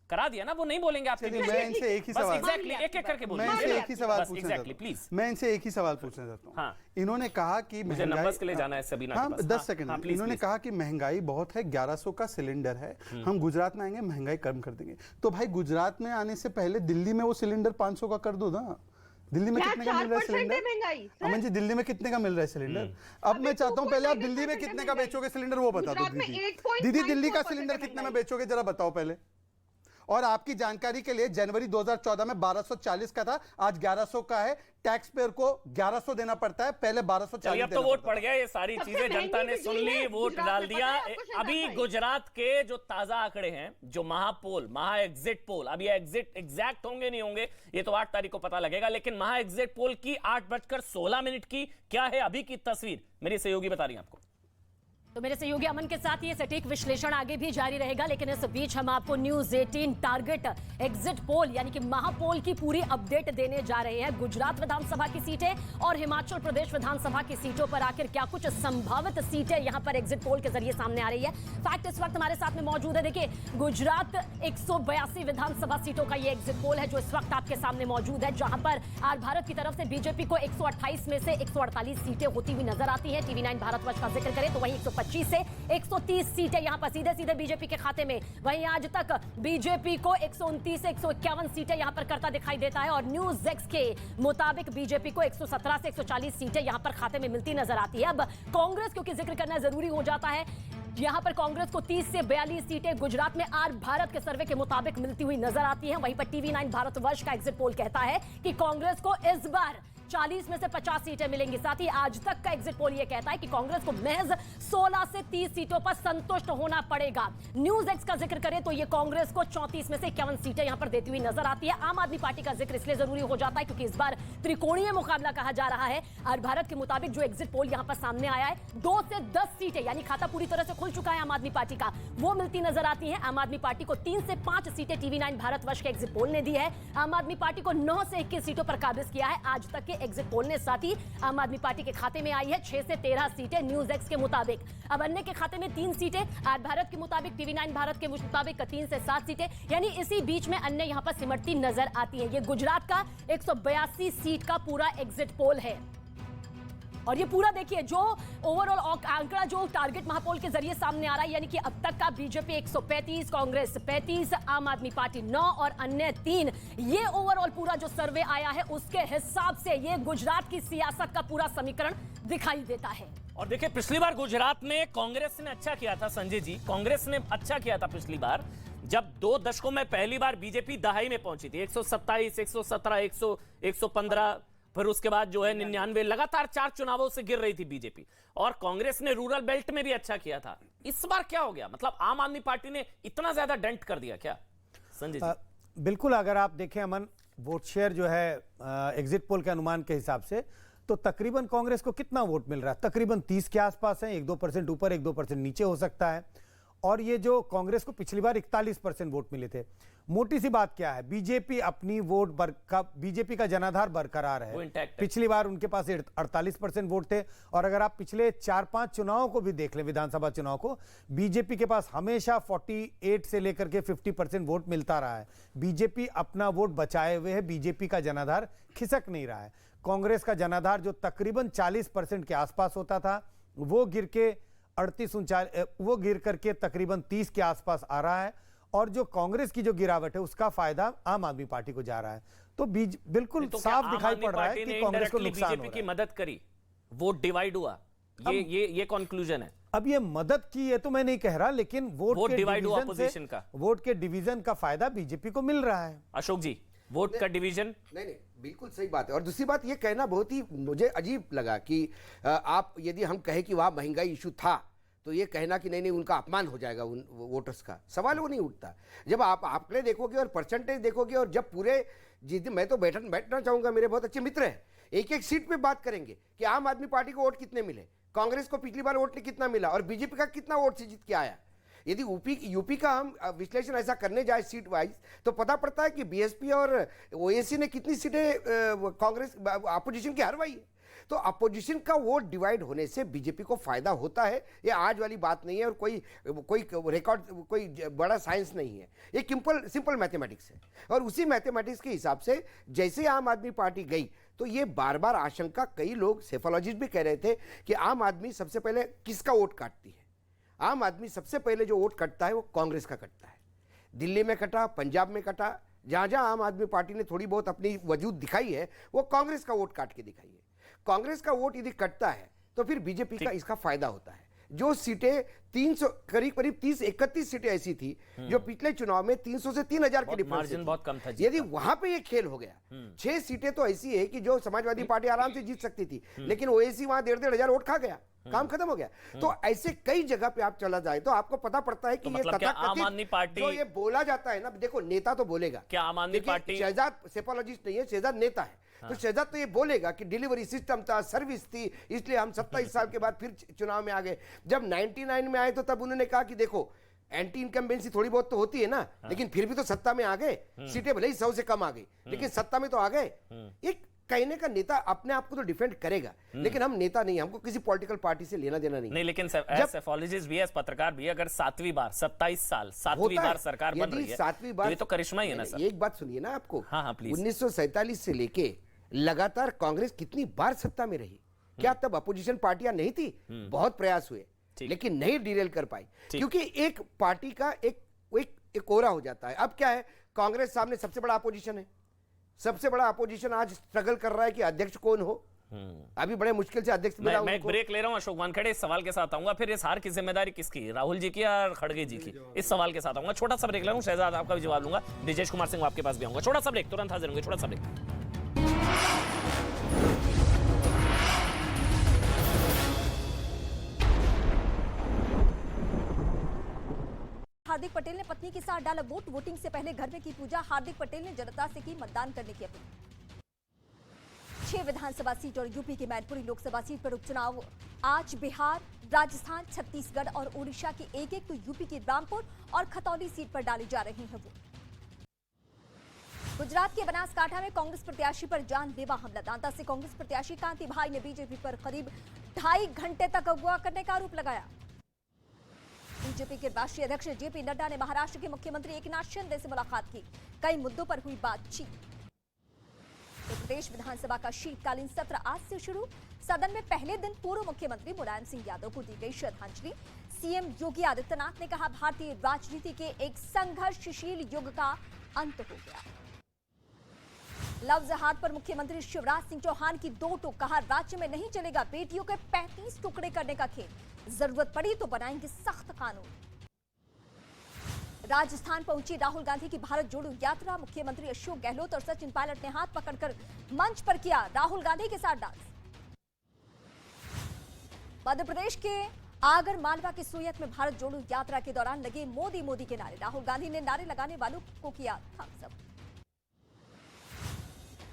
करा दिया ना, वो नहीं बोलेंगे आपके। मैं इनसे एक ही सवाल, एक एक करके बोलिए। मैं इनसे एक ही सवाल पूछना चाहता हूं, प्लीज। मैं इनसे एक ही सवाल पूछना चाहता हूं। हाँ। इन्होंने कहा कि नंबर्स के लिए जाना है सबीना के पास। 10 सेकंड। इन्होंने कहा कि महंगाई बहुत है, 1100 का सिलेंडर है, हम गुजरात में आएंगे महंगाई कम कर देंगे। तो भाई गुजरात में आने से पहले दिल्ली में वो सिलेंडर 500 का कर दो ना। दिल्ली में कितने का मिल रहा है सिलेंडर? अमन जी, दिल्ली में कितने का मिल रहा है सिलेंडर? अब मैं चाहता हूं पहले आप दिल्ली में कितने का बेचोगे सिलेंडर वो बता दो दीदी। दिल्ली का सिलेंडर कितने में बेचोगे जरा बताओ पहले। और आपकी जानकारी के लिए जनवरी 2014 में 1240 का था, आज 1100 का है। टैक्स पेयर को 1100 देना पड़ता है, पहले 1240। अब तो वोट पड़ गया, ये सारी चीजें जनता ने सुन ली, वोट डाल दिया। अभी गुजरात के जो ताजा आंकड़े हैं, जो महा एग्जिट पोल, अब ये एग्जिट एग्जैक्ट होंगे नहीं होंगे ये तो 8 तारीख को पता लगेगा, लेकिन महा एग्जिट पोल की 8:16 की क्या है अभी की तस्वीर, मेरी सहयोगी बता रही है आपको। तो मेरे सहयोगी अमन के साथ ये सटीक विश्लेषण आगे भी जारी रहेगा, लेकिन इस बीच हम आपको न्यूज 18 टारगेट एग्जिट पोल यानी कि महापोल की पूरी अपडेट देने जा रहे हैं। गुजरात विधानसभा की सीटें और हिमाचल प्रदेश विधानसभा की सीटों पर आखिर क्या कुछ संभावित सीटें यहां पर एग्जिट पोल के जरिए सामने आ रही है। फैक्ट इस वक्त हमारे साथ में मौजूद है। देखिए, गुजरात 182 विधानसभा सीटों का ये एग्जिट पोल है जो इस वक्त आपके सामने मौजूद है, जहां पर आर भारत की तरफ से बीजेपी को 128 में से 148 सीटें होती हुई नजर आती है। TV9 भारतवर्ष का जिक्र करें तो वहीं 125 125 से 130 सीटें यहां पर सीधे सीधे बीजेपी के खाते में। वहीं आज तक बीजेपी को 129 से 151 सीटें यहां पर करता दिखाई देता है और न्यूज एक्स के मुताबिक बीजेपी को 117 से 140 सीटें यहां पर खाते में मिलती नजर आती है। अब कांग्रेस क्योंकि जिक्र करना जरूरी हो जाता है, यहां पर कांग्रेस को 30 से 42 सीटें गुजरात में आर भारत के सर्वे के मुताबिक मिलती हुई नजर आती हैं। वहीं पर टीवी 9 भारतवर्ष का एग्जिट पोल कहता है कि कांग्रेस को इस बार 40 में से 50 सीटें मिलेंगी। साथ ही आज तक का एग्जिट पोल यह कहता है कि कांग्रेस को महज 16 से 30 सीटों पर संतुष्ट होना पड़ेगा। न्यूज एक्स का जिक्र करें तो यह कांग्रेस को 34 में से 51 सीटें यहां पर देती हुई नजर आती है। आम आदमी पार्टी का जिक्र इसलिए जरूरी हो जाता है क्योंकि इस बार त्रिकोणीय मुकाबला कहा जा रहा है। और भारत के मुताबिक जो एग्जिट पोल यहां पर सामने आया है, 2 से 10 सीटें यानी खाता पूरी तरह से खुल चुका है आम आदमी पार्टी का, वो मिलती नजर आती है। आम आदमी पार्टी को 3 से 5 सीटें टीवी 9 भारतवर्ष के एग्जिट पोल ने दी है। आम आदमी पार्टी को 9 से 21 सीटों पर काबिज किया है आज तक के एग्जिट पोल ने। साथ ही आम आदमी पार्टी के खाते में आई है 6 से 13 सीटें न्यूज एक्स के मुताबिक। अब अन्य के खाते में 3 सीटें, आज भारत के मुताबिक टीवी 9 भारत के मुताबिक 3 से 7 सीटें, यानी इसी बीच में अन्य यहां पर सिमटती नजर आती है। ये गुजरात का 182 सीट का पूरा एग्जिट पोल है। और ये पूरा देखिए जो ओवरऑल आंकड़ा जो टारगेट महापोल के जरिए सामने आ रहा है, यानी कि अब तक का बीजेपी 135, कांग्रेस 35, आम आदमी पार्टी 9 और अन्य 3, ये ओवरऑल पूरा जो सर्वे आया है उसके हिसाब से ये गुजरात की सियासत का पूरा समीकरण दिखाई देता है। और देखिए पिछली बार गुजरात में कांग्रेस ने अच्छा किया था संजय जी, कांग्रेस ने अच्छा किया था पिछली बार जब 2 दशकों में पहली बार बीजेपी दहाई में पहुंची थी। 127, 117, 115, फिर उसके बाद जो है 99, लगातार 4 चुनावों से गिर रही थी बीजेपी। और कांग्रेस ने रूरल बेल्ट में भी अच्छा किया था। इस बार क्या हो गया, मतलब आम आदमी पार्टी ने इतना ज्यादा डेंट कर दिया क्या संजय जी? बिल्कुल, अगर आप देखें अमन, वोट शेयर जो है एग्जिट पोल के अनुमान के हिसाब से तो तकरीबन कांग्रेस को कितना वोट मिल रहा है, तकरीबन 30 के आसपास है। 1-2% ऊपर 1-2% नीचे हो सकता है। और ये जो कांग्रेस को पिछली बार 41% वोट मिले थे। मोटी सी बात क्या है, बीजेपी अपनी बीजेपी का जनाधार बरकरार है। पिछली बार उनके पास 48% वोट थे। और अगर आप पिछले 4-5 चुनावों को भी देख लें, विधानसभा चुनाव को, बीजेपी के पास हमेशा 48 से लेकर के 50% वोट मिलता रहा है। बीजेपी अपना वोट बचाए हुए है, बीजेपी का जनाधार खिसक नहीं रहा है। कांग्रेस का जनाधार जो तकरीबन 40% के आसपास होता था, वो गिर के 38-39, वो गिर करके तकरीबन 30 के आसपास आ रहा है। और जो कांग्रेस की जो गिरावट है उसका फायदा आम आदमी पार्टी को जा रहा है। तो बिल्कुल तो साफ दिखाई पड़ रहा है कि कांग्रेस को नुकसान हो रहा है। की मदद करी, वोट डिवाइड हुआ, ये कंक्लूजन है। अब ये मदद की है तो मैं नहीं कह रहा, लेकिन वोट के डिवाइड हुआ डिवीजन अपोजिशन का, वोट के डिवीजन का फायदा बीजेपी को मिल रहा है। अशोक जी, वोट का डिवीजन नहीं, बिल्कुल सही बात है। और दूसरी बात ये कहना बहुत ही मुझे अजीब लगा कि आप यदि हम कहें कि वहां महंगाई इशू था तो ये कहना कि नहीं उनका अपमान हो जाएगा उन वोटर्स का, सवाल वो नहीं उठता। जब आप आंकड़े देखोगे और परसेंटेज देखोगे और जब पूरे मैं तो बैठना चाहूंगा, मेरे बहुत अच्छे मित्र हैं, एक सीट पे बात करेंगे कि आम आदमी पार्टी को वोट कितने मिले, कांग्रेस को पिछली बार वोट कितना मिला और बीजेपी का कितना वोट से जीत के आया। यदि यूपी का हम विश्लेषण ऐसा करने जाए सीट वाइज तो पता पड़ता है कि बीएसपी और ओएसी ने कितनी सीटें कांग्रेस अपोजिशन की हरवाई है। तो अपोजिशन का वोट डिवाइड होने से बीजेपी को फायदा होता है, ये आज वाली बात नहीं है और कोई रिकॉर्ड, कोई बड़ा साइंस नहीं है, ये सिंपल मैथमेटिक्स है। और उसी मैथमेटिक्स के हिसाब से जैसे आम आदमी पार्टी गई तो ये बार बार आशंका, कई लोग सेफोलॉजिस्ट भी कह रहे थे कि आम आदमी सबसे पहले किसका वोट काटती है। आम आदमी सबसे पहले जो वोट कटता है वो कांग्रेस का कटता है। दिल्ली में कटा, पंजाब में कटा, जहां जहां आम आदमी पार्टी ने थोड़ी बहुत अपनी वजूद दिखाई है वो कांग्रेस का वोट काट के दिखाई है। कांग्रेस का वोट यदि कटता है तो फिर बीजेपी का इसका फायदा होता है। जो सीटें 300 करीब 30-31 सीटें ऐसी थी जो पिछले चुनाव में 300 से 3000 के डिफरेंस मार्जिन बहुत कम था, यदि वहां पे ये खेल हो गया, 6 सीटें तो ऐसी है कि जो समाजवादी पार्टी आराम से जीत सकती थी, लेकिन ओएसी वहां 1,500 वोट खा गया, काम खत्म हो गया। तो ऐसे कई जगह पे आप चला जाए तो आपको पता पड़ता है कि तो ये मतलब आम आदमी पार्टी जो ये बोला जाता है ना, देखो नेता तो बोलेगा, क्या आम आदमी पार्टी, शहजाद सेफोलॉजिस्ट नहीं है, शहजाद नेता है। तो शहजाद तो ये बोलेगा कि डिलीवरी सिस्टम था, सर्विस थी, इसलिए हम 27 साल के बाद फिर चुनाव में आ गए। जब 99 में आए तो तब उन्होंने कहा कि देखो एंटी इनकम्बेंसी थोड़ी बहुत तो होती है ना, लेकिन फिर भी तो सत्ता में आ गए, सीटें भले ही 100 से कम आ गई लेकिन सत्ता में तो आ गए। एक कहने का नेता अपने आप को तो डिफेंड करेगा, लेकिन हम नेता नहीं, हमको किसी पॉलिटिकल पार्टी से लेना देना नहीं। लेकिन सेफोलॉजिस्ट भी है, पत्रकार भी, अगर 7वीं बार 27 साल 7वीं बार सरकार बन रही है, 7वीं बार, ये तो करिश्मा ही है ना सर। एक बात सुनिए ना आपको, हाँ प्लीज। 1947 से लेके लगातार कांग्रेस कितनी बार सत्ता में रही, क्या तब अपोजिशन पार्टियां नहीं थी? बहुत प्रयास हुए, लेकिन नहीं डिरेल कर पाई, क्योंकि एक पार्टी का एक ओरा हो जाता है। अब क्या है, कांग्रेस सामने सबसे बड़ा अपोजिशन है, सबसे बड़ा अपोजिशन आज स्ट्रगल कर रहा है कि अध्यक्ष कौन हो। अभी बड़े मुश्किल से अध्यक्ष मिला। मैं एक ब्रेक ले रहा हूं, अशोक वानखेड़े इस सवाल के साथ आऊंगा, फिर इस हार की जिम्मेदारी किसकी, राहुल जी की या खड़गे जी की, इस सवाल के साथ आऊंगा। छोटा सा ब्रेक ले रहा हूं, शहजाद आपका भी जवाब लूंगा, ब्रिजेश कुमार सिंह आपके पास भी आऊंगा। छोटा सा ब्रेक, तुरंत हाजिर होंगे, छोटा सा ब्रेक। हार्दिक पटेल ने पत्नी के साथ डाला वोट, वोटिंग से पहले घर में की पूजा। हार्दिक पटेल ने जनता से की मतदान करने की अपील। 6 विधानसभा सीट और यूपी की मैनपुरी लोकसभा सीट पर उपचुनाव आज। बिहार, राजस्थान, छत्तीसगढ़ और ओडिशा की एक तो यूपी की रामपुर और खतौली सीट पर डाली जा रही है वोट। गुजरात के बनासकांठा में कांग्रेस प्रत्याशी पर जानलेवा हमला। दांता से कांग्रेस प्रत्याशी कांति भाई ने बीजेपी पर करीब 2.5 घंटे तक अगवा करने का आरोप लगाया। बीजेपी के राष्ट्रीय अध्यक्ष जेपी नड्डा ने महाराष्ट्र के मुख्यमंत्री एकनाथ शिंदे से मुलाकात की। कई मुद्दों पर हुई बातचीत। उत्तर प्रदेश विधानसभा का शीतकालीन सत्र आज से शुरू। सदन में पहले दिन पूर्व मुख्यमंत्री मुलायम सिंह यादव को दी गई श्रद्धांजलि। सीएम योगी आदित्यनाथ ने कहा, भारतीय राजनीति के एक संघर्षशील युग का अंत हो गया। लव जिहाद पर मुख्यमंत्री शिवराज सिंह चौहान की दो टूक। कहा, राज्य में नहीं चलेगा बेटियों के 35 टुकड़े करने का खेल, जरूरत पड़ी तो बनाएंगे सख्त कानून। राजस्थान पहुंची राहुल गांधी की भारत जोड़ो यात्रा। मुख्यमंत्री अशोक गहलोत और सचिन पायलट ने हाथ पकड़कर मंच पर किया राहुल गांधी के साथ डांस। मध्य प्रदेश के आगर मालवा के सोयत में भारत जोड़ो यात्रा के दौरान लगे मोदी मोदी के नारे। राहुल गांधी ने नारे लगाने वालों को किया थम्स अप।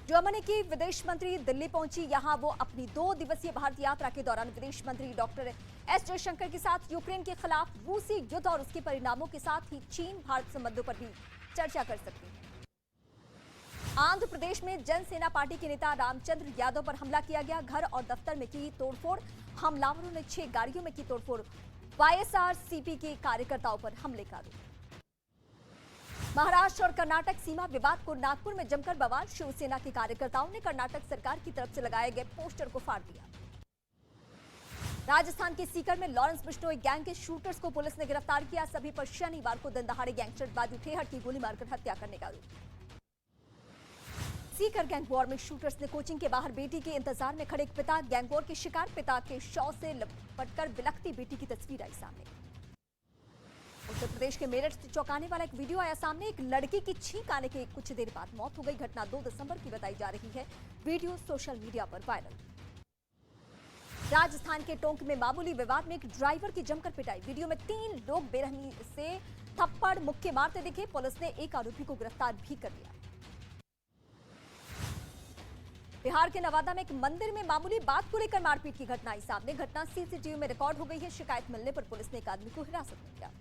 जर्मनी की विदेश मंत्री दिल्ली पहुंची। यहां वो अपनी 2 दिवसीय भारत यात्रा के दौरान विदेश मंत्री डॉक्टर एस जयशंकर के साथ यूक्रेन के खिलाफ रूसी युद्ध और उसके परिणामों के साथ ही चीन भारत संबंधों पर भी चर्चा कर सकती हैं। आंध्र प्रदेश में जनसेना पार्टी के नेता रामचंद्र यादव पर हमला किया गया। घर और दफ्तर में की तोड़फोड़। हमलावरों ने 6 गाड़ियों में की तोड़फोड़। वाईएसआरसीपी के कार्यकर्ताओं पर हमले का आरोप। महाराष्ट्र और कर्नाटक सीमा विवाद को नागपुर में जमकर बवाल। शिवसेना के कार्यकर्ताओं ने कर्नाटक सरकार की तरफ से लगाए गए पोस्टर को फाड़ दिया। राजस्थान के सीकर में लॉरेंस बिश्नोई गैंग के शूटर्स को पुलिस ने गिरफ्तार किया। सभी पर शनिवार को दिन दहाड़े गैंगस्टर बाजू ठेहर की गोली मारकर हत्या करने का आरोप। सीकर गैंग वॉर में शूटर्स ने कोचिंग के बाहर बेटी के इंतजार में खड़े एक पिता गैंग वॉर के शिकार। पिता के शव से लपटकर बिलखती बेटी की तस्वीर आई सामने। उत्तर प्रदेश के मेरठ से चौंकाने वाला एक वीडियो आया सामने। एक लड़की की छींक आने के कुछ देर बाद मौत हो गई। घटना 2 दिसंबर की बताई जा रही है। वीडियो सोशल मीडिया पर वायरल। राजस्थान के टोंक में मामूली विवाद में एक ड्राइवर की जमकर पिटाई। वीडियो में 3 लोग बेरहमी से थप्पड़ मुक्के मारते दिखे। पुलिस ने एक आरोपी को गिरफ्तार भी कर लिया। बिहार के नवादा में एक मंदिर में मामूली बात को लेकर मारपीट की घटना आई सामने। घटना सीसीटीवी में रिकॉर्ड हो गई है। शिकायत मिलने पर पुलिस ने एक आदमी को हिरासत में लिया।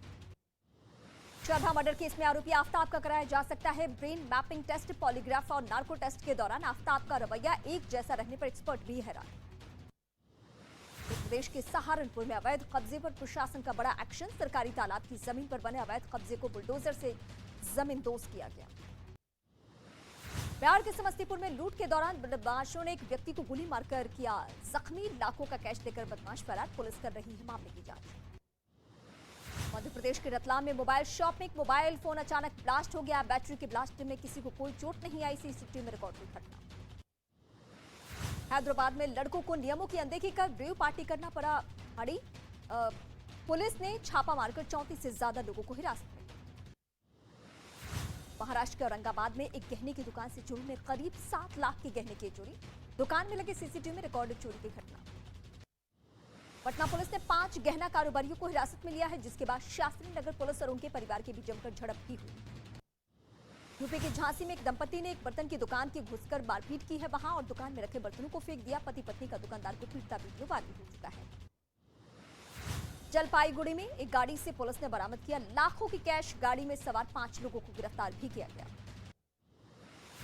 श्रद्धा मर्डर केस में आरोपी आफ्ताब का कराया जा सकता है ब्रेन मैपिंग टेस्ट। पॉलीग्राफ और नार्को टेस्ट के दौरान आफ्ताब का रवैया एक जैसा रहने पर एक्सपर्ट भी हैरान। उत्तर प्रदेश के सहारनपुर में अवैध कब्जे पर प्रशासन का बड़ा एक्शन। सरकारी तालाब की जमीन पर बने अवैध कब्जे को बुलडोजर से जमींदोज किया गया। बिहार के समस्तीपुर में लूट के दौरान बदमाशों ने एक व्यक्ति को गोली मारकर किया जख्मी। लाखों का कैश देकर बदमाश फरार। पुलिस कर रही है मामले की जांच। मध्य प्रदेश के रतलाम में मोबाइल शॉप में एक मोबाइल फोन अचानक ब्लास्ट हो गया। बैटरी के ब्लास्ट में किसी को कोई चोट नहीं आई। सीसीटीवी में रिकॉर्ड हुई घटना। हैदराबाद में लड़कों को नियमों की अनदेखी कर रेव पार्टी करना पड़ा अड़ी। पुलिस ने छापा मारकर 34 से ज्यादा लोगों को हिरासत में। महाराष्ट्र के औरंगाबाद में एक गहने की दुकान से चोरों ने करीब 7 लाख के गहने की चोरी। दुकान में लगे सीसीटीवी में रिकॉर्डेड चोरी की घटना। पटना पुलिस ने 5 गहना कारोबारियों को हिरासत में लिया है, जिसके बाद शास्त्री नगर पुलिस और उनके परिवार के बीच जमकर झड़प भी हुई। यूपी के झांसी में एक दंपति ने एक बर्तन की दुकान की घुसकर मारपीट की है वहां और दुकान में रखे बर्तनों को फेंक दिया। पति पत्नी का दुकानदार को पीटता वीडियो वायरल हो चुका है। जलपाईगुड़ी में एक गाड़ी से पुलिस ने बरामद किया लाखों की कैश। गाड़ी में सवार 5 लोगों को गिरफ्तार भी किया गया।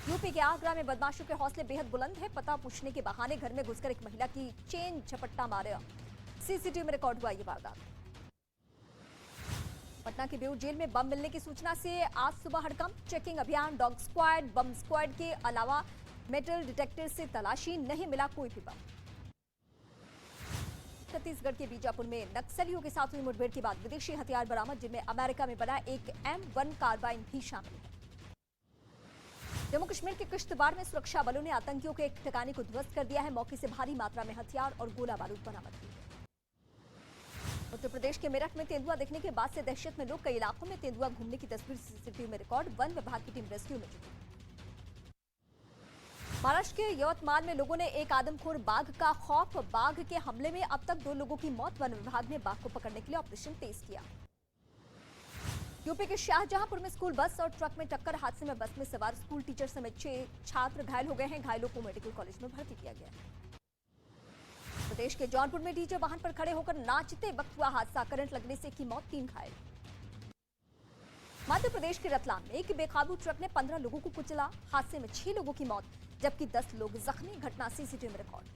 यूपी के आगरा में बदमाशों के हौसले बेहद बुलंद है। पता पूछने के बहाने घर में घुसकर एक महिला की चेन झपट्टा मारा। सीसीटीवी में रिकॉर्ड हुआ ये वारदात। पटना के बेऊर जेल में बम मिलने की सूचना से आज सुबह हड़कंप। चेकिंग अभियान, डॉग स्क्वाड, बम स्क्वाड के अलावा मेटल डिटेक्टर से तलाशी, नहीं मिला कोई भी बम। छत्तीसगढ़ के बीजापुर में नक्सलियों के साथ हुई मुठभेड़ के बाद विदेशी हथियार बरामद, जिनमें अमेरिका में बना एक M1 कार्बाइन भी शामिल है। जम्मू कश्मीर के किश्तवाड़ में सुरक्षा बलों ने आतंकियों के एक ठिकाने को ध्वस्त कर दिया है। मौके से भारी मात्रा में हथियार और गोला बारूद बरामद किए। उत्तर प्रदेश के मेरठ में तेंदुआ देखने के बाद से दहशत में लोग, कई इलाकों में तेंदुआ घूमने की तस्वीर सीसीटीवी में रिकॉर्ड। वन विभाग की टीम रेस्क्यू में जुटी। महाराष्ट्र के यवतमाल में लोगों ने एक आदमखोर बाघ का खौफ। बाघ के हमले में अब तक 2 लोगों की मौत। वन विभाग ने बाघ को पकड़ने के लिए ऑपरेशन तेज किया। यूपी के शाहजहांपुर में स्कूल बस और ट्रक में टक्कर हादसे में बस में सवार स्कूल टीचर समेत 6 छात्र घायल हो गए हैं। घायलों को मेडिकल कॉलेज में भर्ती किया गया है। प्रदेश के जौनपुर में डीजे वाहन पर खड़े होकर नाचते वक्त हुआ हादसा, करंट लगने से की मौत, 3 घायल। मध्य प्रदेश के रतलाम में एक बेकाबू ट्रक ने 15 लोगों को कुचला। हादसे में 6 लोगों की मौत जबकि 10 लोग जख्मी। घटना सीसीटीवी में रिकॉर्ड।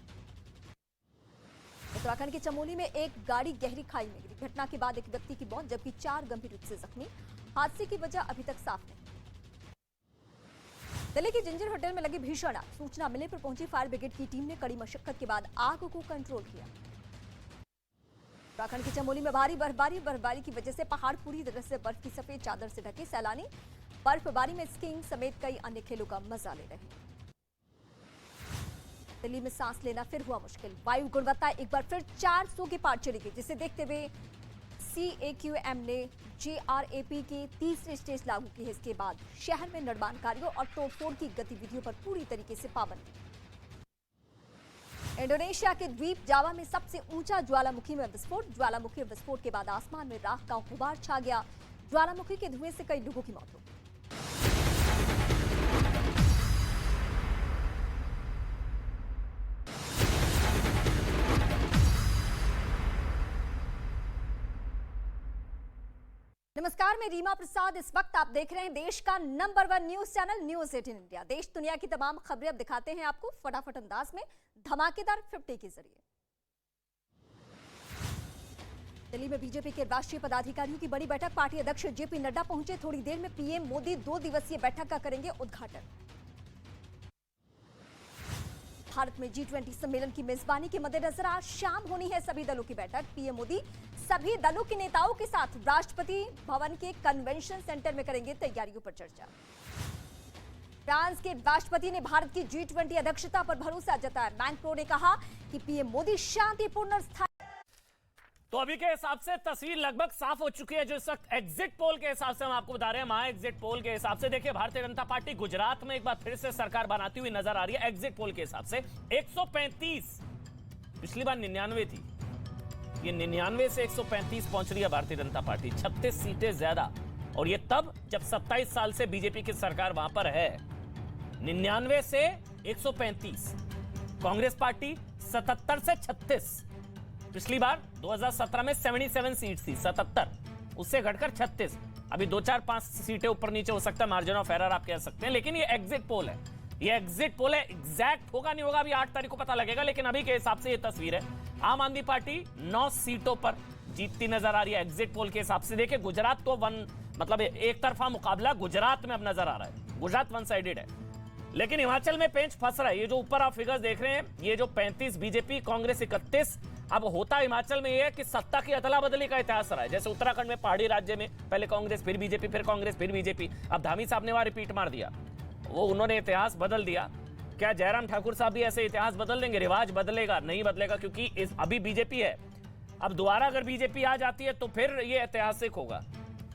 उत्तराखंड के चमोली में एक गाड़ी गहरी खाई में गिरी। घटना के बाद एक व्यक्ति की मौत जबकि 4 गंभीर रूप से जख्मी। हादसे की वजह अभी तक साफ नहीं। दिल्ली के जिंजर होटल में लगी भीषण आग। सूचना मिलने पर पहुंची फायर ब्रिगेड की टीम ने कड़ी मशक्कत के बाद आग को कंट्रोल किया। उत्तराखंड के चमोली में भारी बर्फबारी की वजह से पहाड़ पूरी तरह से बर्फ की सफेद चादर से ढके। सैलानी बर्फबारी में स्कीइंग समेत कई अन्य खेलों का मजा ले रहे। दिल्ली में सांस लेना फिर हुआ मुश्किल। वायु गुणवत्ता एक बार फिर 400 के पार चली गई, जिसे देखते हुए CAQM ने JRAP की तीसरी स्टेज लागू की है। इसके बाद शहर में निर्माण कार्यों और तोड़फोड़ की गतिविधियों पर पूरी तरीके से पाबंदी। इंडोनेशिया के द्वीप जावा में सबसे ऊंचा ज्वालामुखी में विस्फोट। ज्वालामुखी विस्फोट के बाद आसमान में राख का गुबार छा गया। ज्वालामुखी के धुएं से कई लोगों की मौत हो गई। नमस्कार, मैं रीमा प्रसाद। इस वक्त आप देख रहे हैं देश का number 1 news channel news 18 India. देश दुनिया की तमाम खबरें अब दिखाते हैं आपको फटाफट अंदाज में, धमाकेदार 50 के जरिए। दिल्ली में बीजेपी के राष्ट्रीय पदाधिकारियों की बड़ी बैठक। पार्टी अध्यक्ष JP नड्डा पहुंचे। थोड़ी देर में PM मोदी 2 दिवसीय बैठक का करेंगे उद्घाटन। भारत में G20 सम्मेलन की मेजबानी के मद्देनजर आज शाम होनी है सभी दलों की बैठक। PM मोदी सभी दलों के नेताओं के साथ राष्ट्रपति भवन के कन्वेंशन सेंटर में करेंगे तैयारियों पर चर्चा। फ्रांस के राष्ट्रपति ने भारत की G20 अध्यक्षता पर भरोसा जताया। मैक्रों ने कहा कि PM मोदी शांतिपूर्ण और स्थायी। तो अभी के हिसाब से तस्वीर लगभग साफ हो चुकी है। जो इस वक्त एग्जिट पोल के हिसाब से हम आपको बता रहे हैं, महा एग्जिट पोल के हिसाब से देखिए भारतीय जनता पार्टी गुजरात में एक बार फिर से सरकार बनाती हुई नजर आ रही है। एग्जिट पोल के हिसाब से 135, पिछली बार 99 थी, ये 99 से 135 पहुंच रही है भारतीय जनता पार्टी। 36 सीटें ज्यादा, और ये तब जब 27 साल से बीजेपी की सरकार वहां पर है। 99 से 135। कांग्रेस पार्टी 77 से 36। पिछली बार 2017 में 77 सीट थी, 77, उससे घटकर 36। अभी 2-4-5 सीटें ऊपर नीचे हो सकता है, मार्जिन ऑफ एरर आप कह सकते हैं, लेकिन ये एग्जिट पोल है। ये एग्जिट पोल है, एग्जैक्ट होगा नहीं होगा अभी 8 तारीख को पता लगेगा, लेकिन अभी के हिसाब से ये तस्वीर है। आम आदमी पार्टी 9 सीटों पर जीतती नजर आ रही है एग्जिट पोल के हिसाब से। देखिए गुजरात तो मतलब एक तरफा मुकाबला गुजरात में अब नजर आ रहा है, गुजरात वन साइडेड है। लेकिन हिमाचल में पेंच फंस रहा है। ये जो ऊपर आप फिगर्स देख रहे हैं, ये जो 35 बीजेपी, कांग्रेस 31, अब होता हिमाचल में यह है कि सत्ता की अदला बदली का इतिहास रहा है। जैसे उत्तराखंड में पहाड़ी राज्य में पहले कांग्रेस, फिर बीजेपी, फिर कांग्रेस, फिर बीजेपी। अब धामी साहब ने वहां रिपीट मार दिया, वो उन्होंने इतिहास बदल दिया। क्या जयराम ठाकुर साहब भी ऐसे इतिहास बदल देंगे? रिवाज बदलेगा? नहीं बदलेगा, क्योंकि अभी बीजेपी है। अब दोबारा अगर बीजेपी आ जाती है तो फिर ये ऐतिहासिक होगा।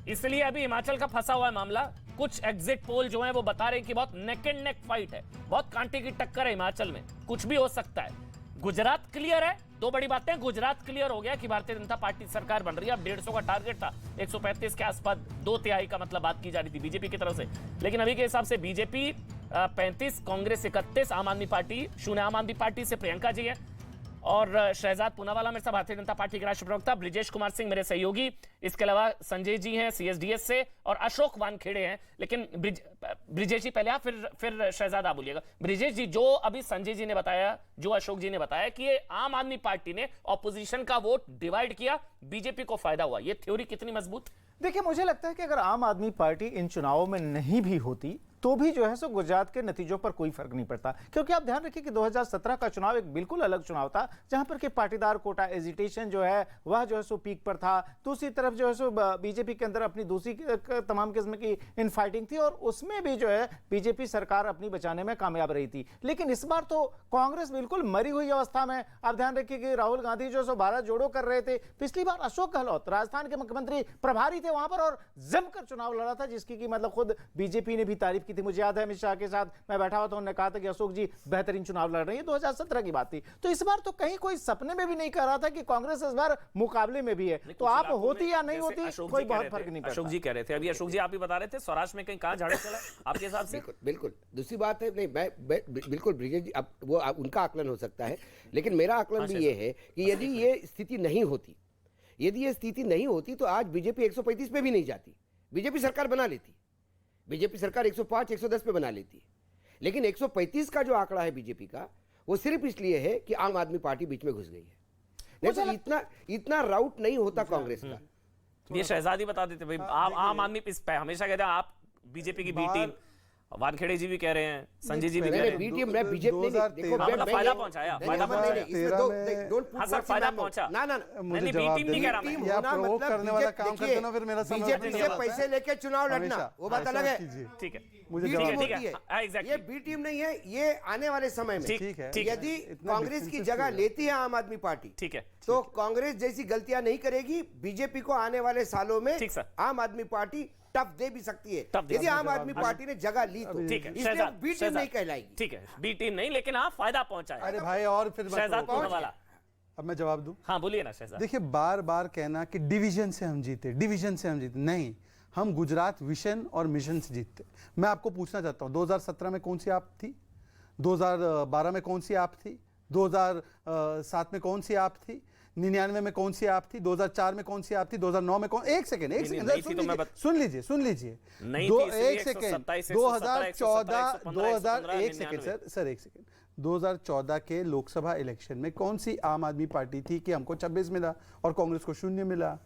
इसलिए अभी हिमाचल का फंसा हुआ है मामला। कुछ एग्जिट पोल जो है वो बता रहे हैं कि बहुत नेक एंड नेक फाइट है, बहुत कांटे की टक्कर है हिमाचल में, कुछ भी हो सकता है। गुजरात क्लियर है। 2 बड़ी बातें, गुजरात क्लियर हो गया कि भारतीय जनता पार्टी सरकार बन रही है। अब 150 का टारगेट था, 135 के आसपास, 2/3 का मतलब बात की जा रही थी बीजेपी की तरफ से। लेकिन अभी के हिसाब से बीजेपी 35, कांग्रेस 31, आम आदमी पार्टी 0। आम आदमी पार्टी से प्रियंका जी है और शहजाद पूनावाला मेरे साथ भारतीय जनता पार्टी के राष्ट्रीय प्रवक्ता, ब्रिजेश कुमार सिंह मेरे सहयोगी, इसके अलावा संजय जी हैं CSDS से, और अशोक वानखेड़े हैं। लेकिन ब्रिजेश जी पहले आप, फिर शहजाद आप बोलिएगा। ब्रिजेश जी, जो अभी संजय जी ने बताया, जो अशोक जी ने बताया कि ये आम आदमी पार्टी ने ऑपोजिशन का वोट डिवाइड किया, बीजेपी को फायदा हुआ, ये थ्योरी कितनी मजबूत? देखिए, मुझे लगता है कि अगर आम आदमी पार्टी इन चुनावों में नहीं भी होती तो भी जो है सो गुजरात के नतीजों पर कोई फर्क नहीं पड़ता। क्योंकि आप ध्यान रखिए कि 2017 का चुनाव एक बिल्कुल अलग चुनाव था, जहां पर कि पाटीदार कोटा एजिटेशन जो है वह जो है सो पीक पर था। दूसरी तरफ जो है सो बीजेपी के अंदर अपनी दूसरी तमाम किस्म की इन फाइटिंग थी और उसमें भी जो है बीजेपी सरकार अपनी बचाने में कामयाब रही थी। लेकिन इस बार तो कांग्रेस बिल्कुल मरी हुई अवस्था में। आप ध्यान रखिए कि राहुल गांधी जो सो भारत जोड़ो कर रहे थे, पिछली बार अशोक गहलोत राजस्थान के मुख्यमंत्री प्रभारी थे वहां पर और जमकर चुनाव लड़ा था, जिसकी की मतलब खुद बीजेपी ने भी तारीफ की थी। मुझे याद है अमित शाह के साथ मैं बैठा हुआ था, उन्होंने कहा था कि अशोक जी बेहतरीन चुनाव लड़ रही है। 2017 की बात थी। तो इस बार तो कहीं कोई सपने में भी नहीं कर रहा था कि कांग्रेस इस बार मुकाबले में भी है। तो आप होती या नहीं होती कोई बहुत फर्क नहीं पड़ता। अशोक जी कह रहे थे, अभी अशोक जी आप ही बता रहे थे स्वराष्ट्र में कहीं कहां झाड़ू चला आपके हिसाब से? बिल्कुल दूसरी बात है, नहीं मैं बिल्कुल ब्रिजेश जी, अब वो उनका आकलन हो सकता है, लेकिन मेरा आकलन भी ये है कि यदि ये स्थिति नहीं होती तो आज बीजेपी 135 पे भी नहीं जाती, बीजेपी सरकार बना लेती, बीजेपी सरकार 105 110 पे बना लेती। लेकिन 135 का जो आंकड़ा है बीजेपी का, वो सिर्फ इसलिए है कि आम आदमी पार्टी बीच में घुस गई है, नहीं तो इतना राउट नहीं होता कांग्रेस का। ये शहजादी बता देते भाई, आम आदमी इस पे हमेशा कहते हैं आप बीजेपी की बी टीम, वानखेड़े जी भी कह रहे हैं, संजय जी भी कह रहे हैं। बी टीम मैं बीजेपी नहीं, देखो फायदा पहुंचाया, फायदा पहुंचाया। हाँ सर, फायदा पहुंचा। ना नहीं, बी टीम नहीं कह रहा मैं। होना मतलब बीजेपी से पैसे लेके चुनाव लड़ना वो बात अलग है। ठीक है, बी टीम होती है, ये बी टीम नहीं है। ये आने वाले समय में यदि कांग्रेस की जगह लेती है आम आदमी पार्टी, ठीक है, तो कांग्रेस जैसी गलतियां नहीं करेगी। बीजेपी को आने वाले सालों में आम आदमी पार्टी टफ दे भी सकती है, यदि आम आदमी पार्टी ने जगह ली तो। ठीक है, इसलिए बी टीम नहीं कहलाएगी। ठीक है, बी टीम नहीं, लेकिन हाँ फायदा पहुंचाया। अरे भाई और फिर शहजाद वाला, अब मैं जवाब दूं? हाँ बोलिए ना शहजाद। देखिए बार बार कहना कि डिवीजन से हम जीते, डिवीजन से हम जीते, नहीं, हम गुजरात विजन और मिशन से जीतते। मैं आपको पूछना चाहता हूं 2017 में कौन सी आप थी, 2012 में कौन सी आप थी, 2007 में कौन सी आप थी, 99 में कौन सी आप थी, 2004 में कौन सी आप थी, 2009 में कौन, एक सेकेंड सुन लीजिए 2014 के लोकसभा इलेक्शन में कौन सी आम आदमी पार्टी थी कि हमको 26 मिला और कांग्रेस को 0 मिला।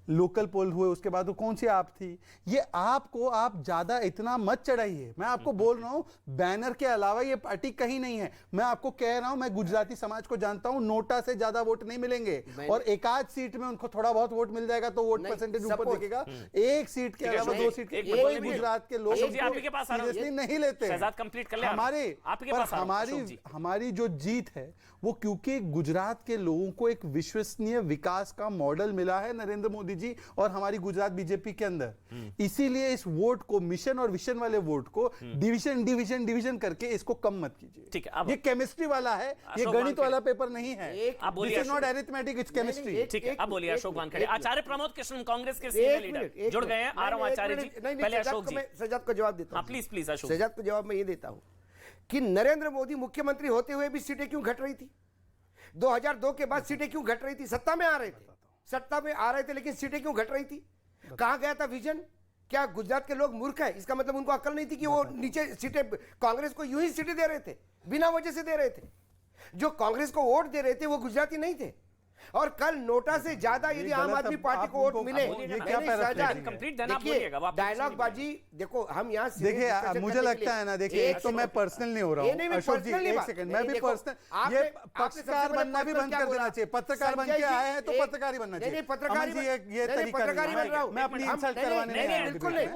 लोकल पोल हुए उसके बाद वो कौन सी आप थी। ये आपको आप ज्यादा इतना मत चढ़ाइए। मैं आपको बोल रहा हूं बैनर के अलावा ये पार्टी कहीं नहीं है। मैं आपको कह रहा हूं, मैं गुजराती समाज को जानता हूं, नोटा से ज्यादा वोट नहीं मिलेंगे और एक आध सीट में उनको थोड़ा बहुत वोट मिल जाएगा तो वोट परसेंटेज ऊपर दिखेगा। एक सीट के अलावा 2 सीट कोई गुजरात के लोग सीरियसली नहीं लेते। हमारी जो जीत है वो क्योंकि गुजरात के लोगों को एक विश्वसनीय विकास का मॉडल मिला है नरेंद्र मोदी जी और हमारी गुजरात बीजेपी के अंदर, इसीलिए इस वोट को, मिशन और विजन वाले वोट को डिवीजन डिवीजन डिवीजन करके इसको कम मत कीजिए। ठीक है, ये केमिस्ट्री वाला है, ये गणित वाला पेपर नहीं है। This is not arithmetic, it's chemistry. ठीक है, अब बोलिए अशोक वानखेड़े। आचार्य प्रमोद कृष्ण कांग्रेस के सीनियर लीडर जुड़ गए हैं। आ रहा हूं आचार्य जी, पहले अशोक जी। सजाद को जवाब देता हूं। Please please Ashok. सजाद को जवाब मैं ये देता हूं कि नरेंद्र मोदी मुख्यमंत्री होते हुए भी सीटें क्यों घट रही थी, 2002 के बाद सीटें क्यों घट रही थी। सत्ता में आ रहे थे लेकिन सीटें क्यों घट रही थी, कहां गया था विजन। क्या गुजरात के लोग मूर्ख हैं? इसका मतलब उनको अक्ल नहीं थी कि वो नीचे सीटें कांग्रेस को यूं ही सीटें दे रहे थे, बिना वजह से दे रहे थे। जो कांग्रेस को वोट दे रहे थे वो गुजराती नहीं थे। और कल नोटा से ज्यादा यदि आम आदमी पार्टी को वोट मिले, डायलॉग बाजी देखो हम यहाँ देखिए मुझे लगता है ना, देखिए एक तो मैं पर्सनल नहीं हो रहा हूँ अशोक जी, एक सेकंड, मैं भी पर्सनल, ये पत्रकार बनना भी बंद कर देना चाहिए। पत्रकार बन के आए हैं तो पत्रकार ही बनना चाहिए। पत्रकार ये तरीका नहीं, मैं अपनी इंसल्ट करवाने नहीं आया। बिल्कुल नहीं,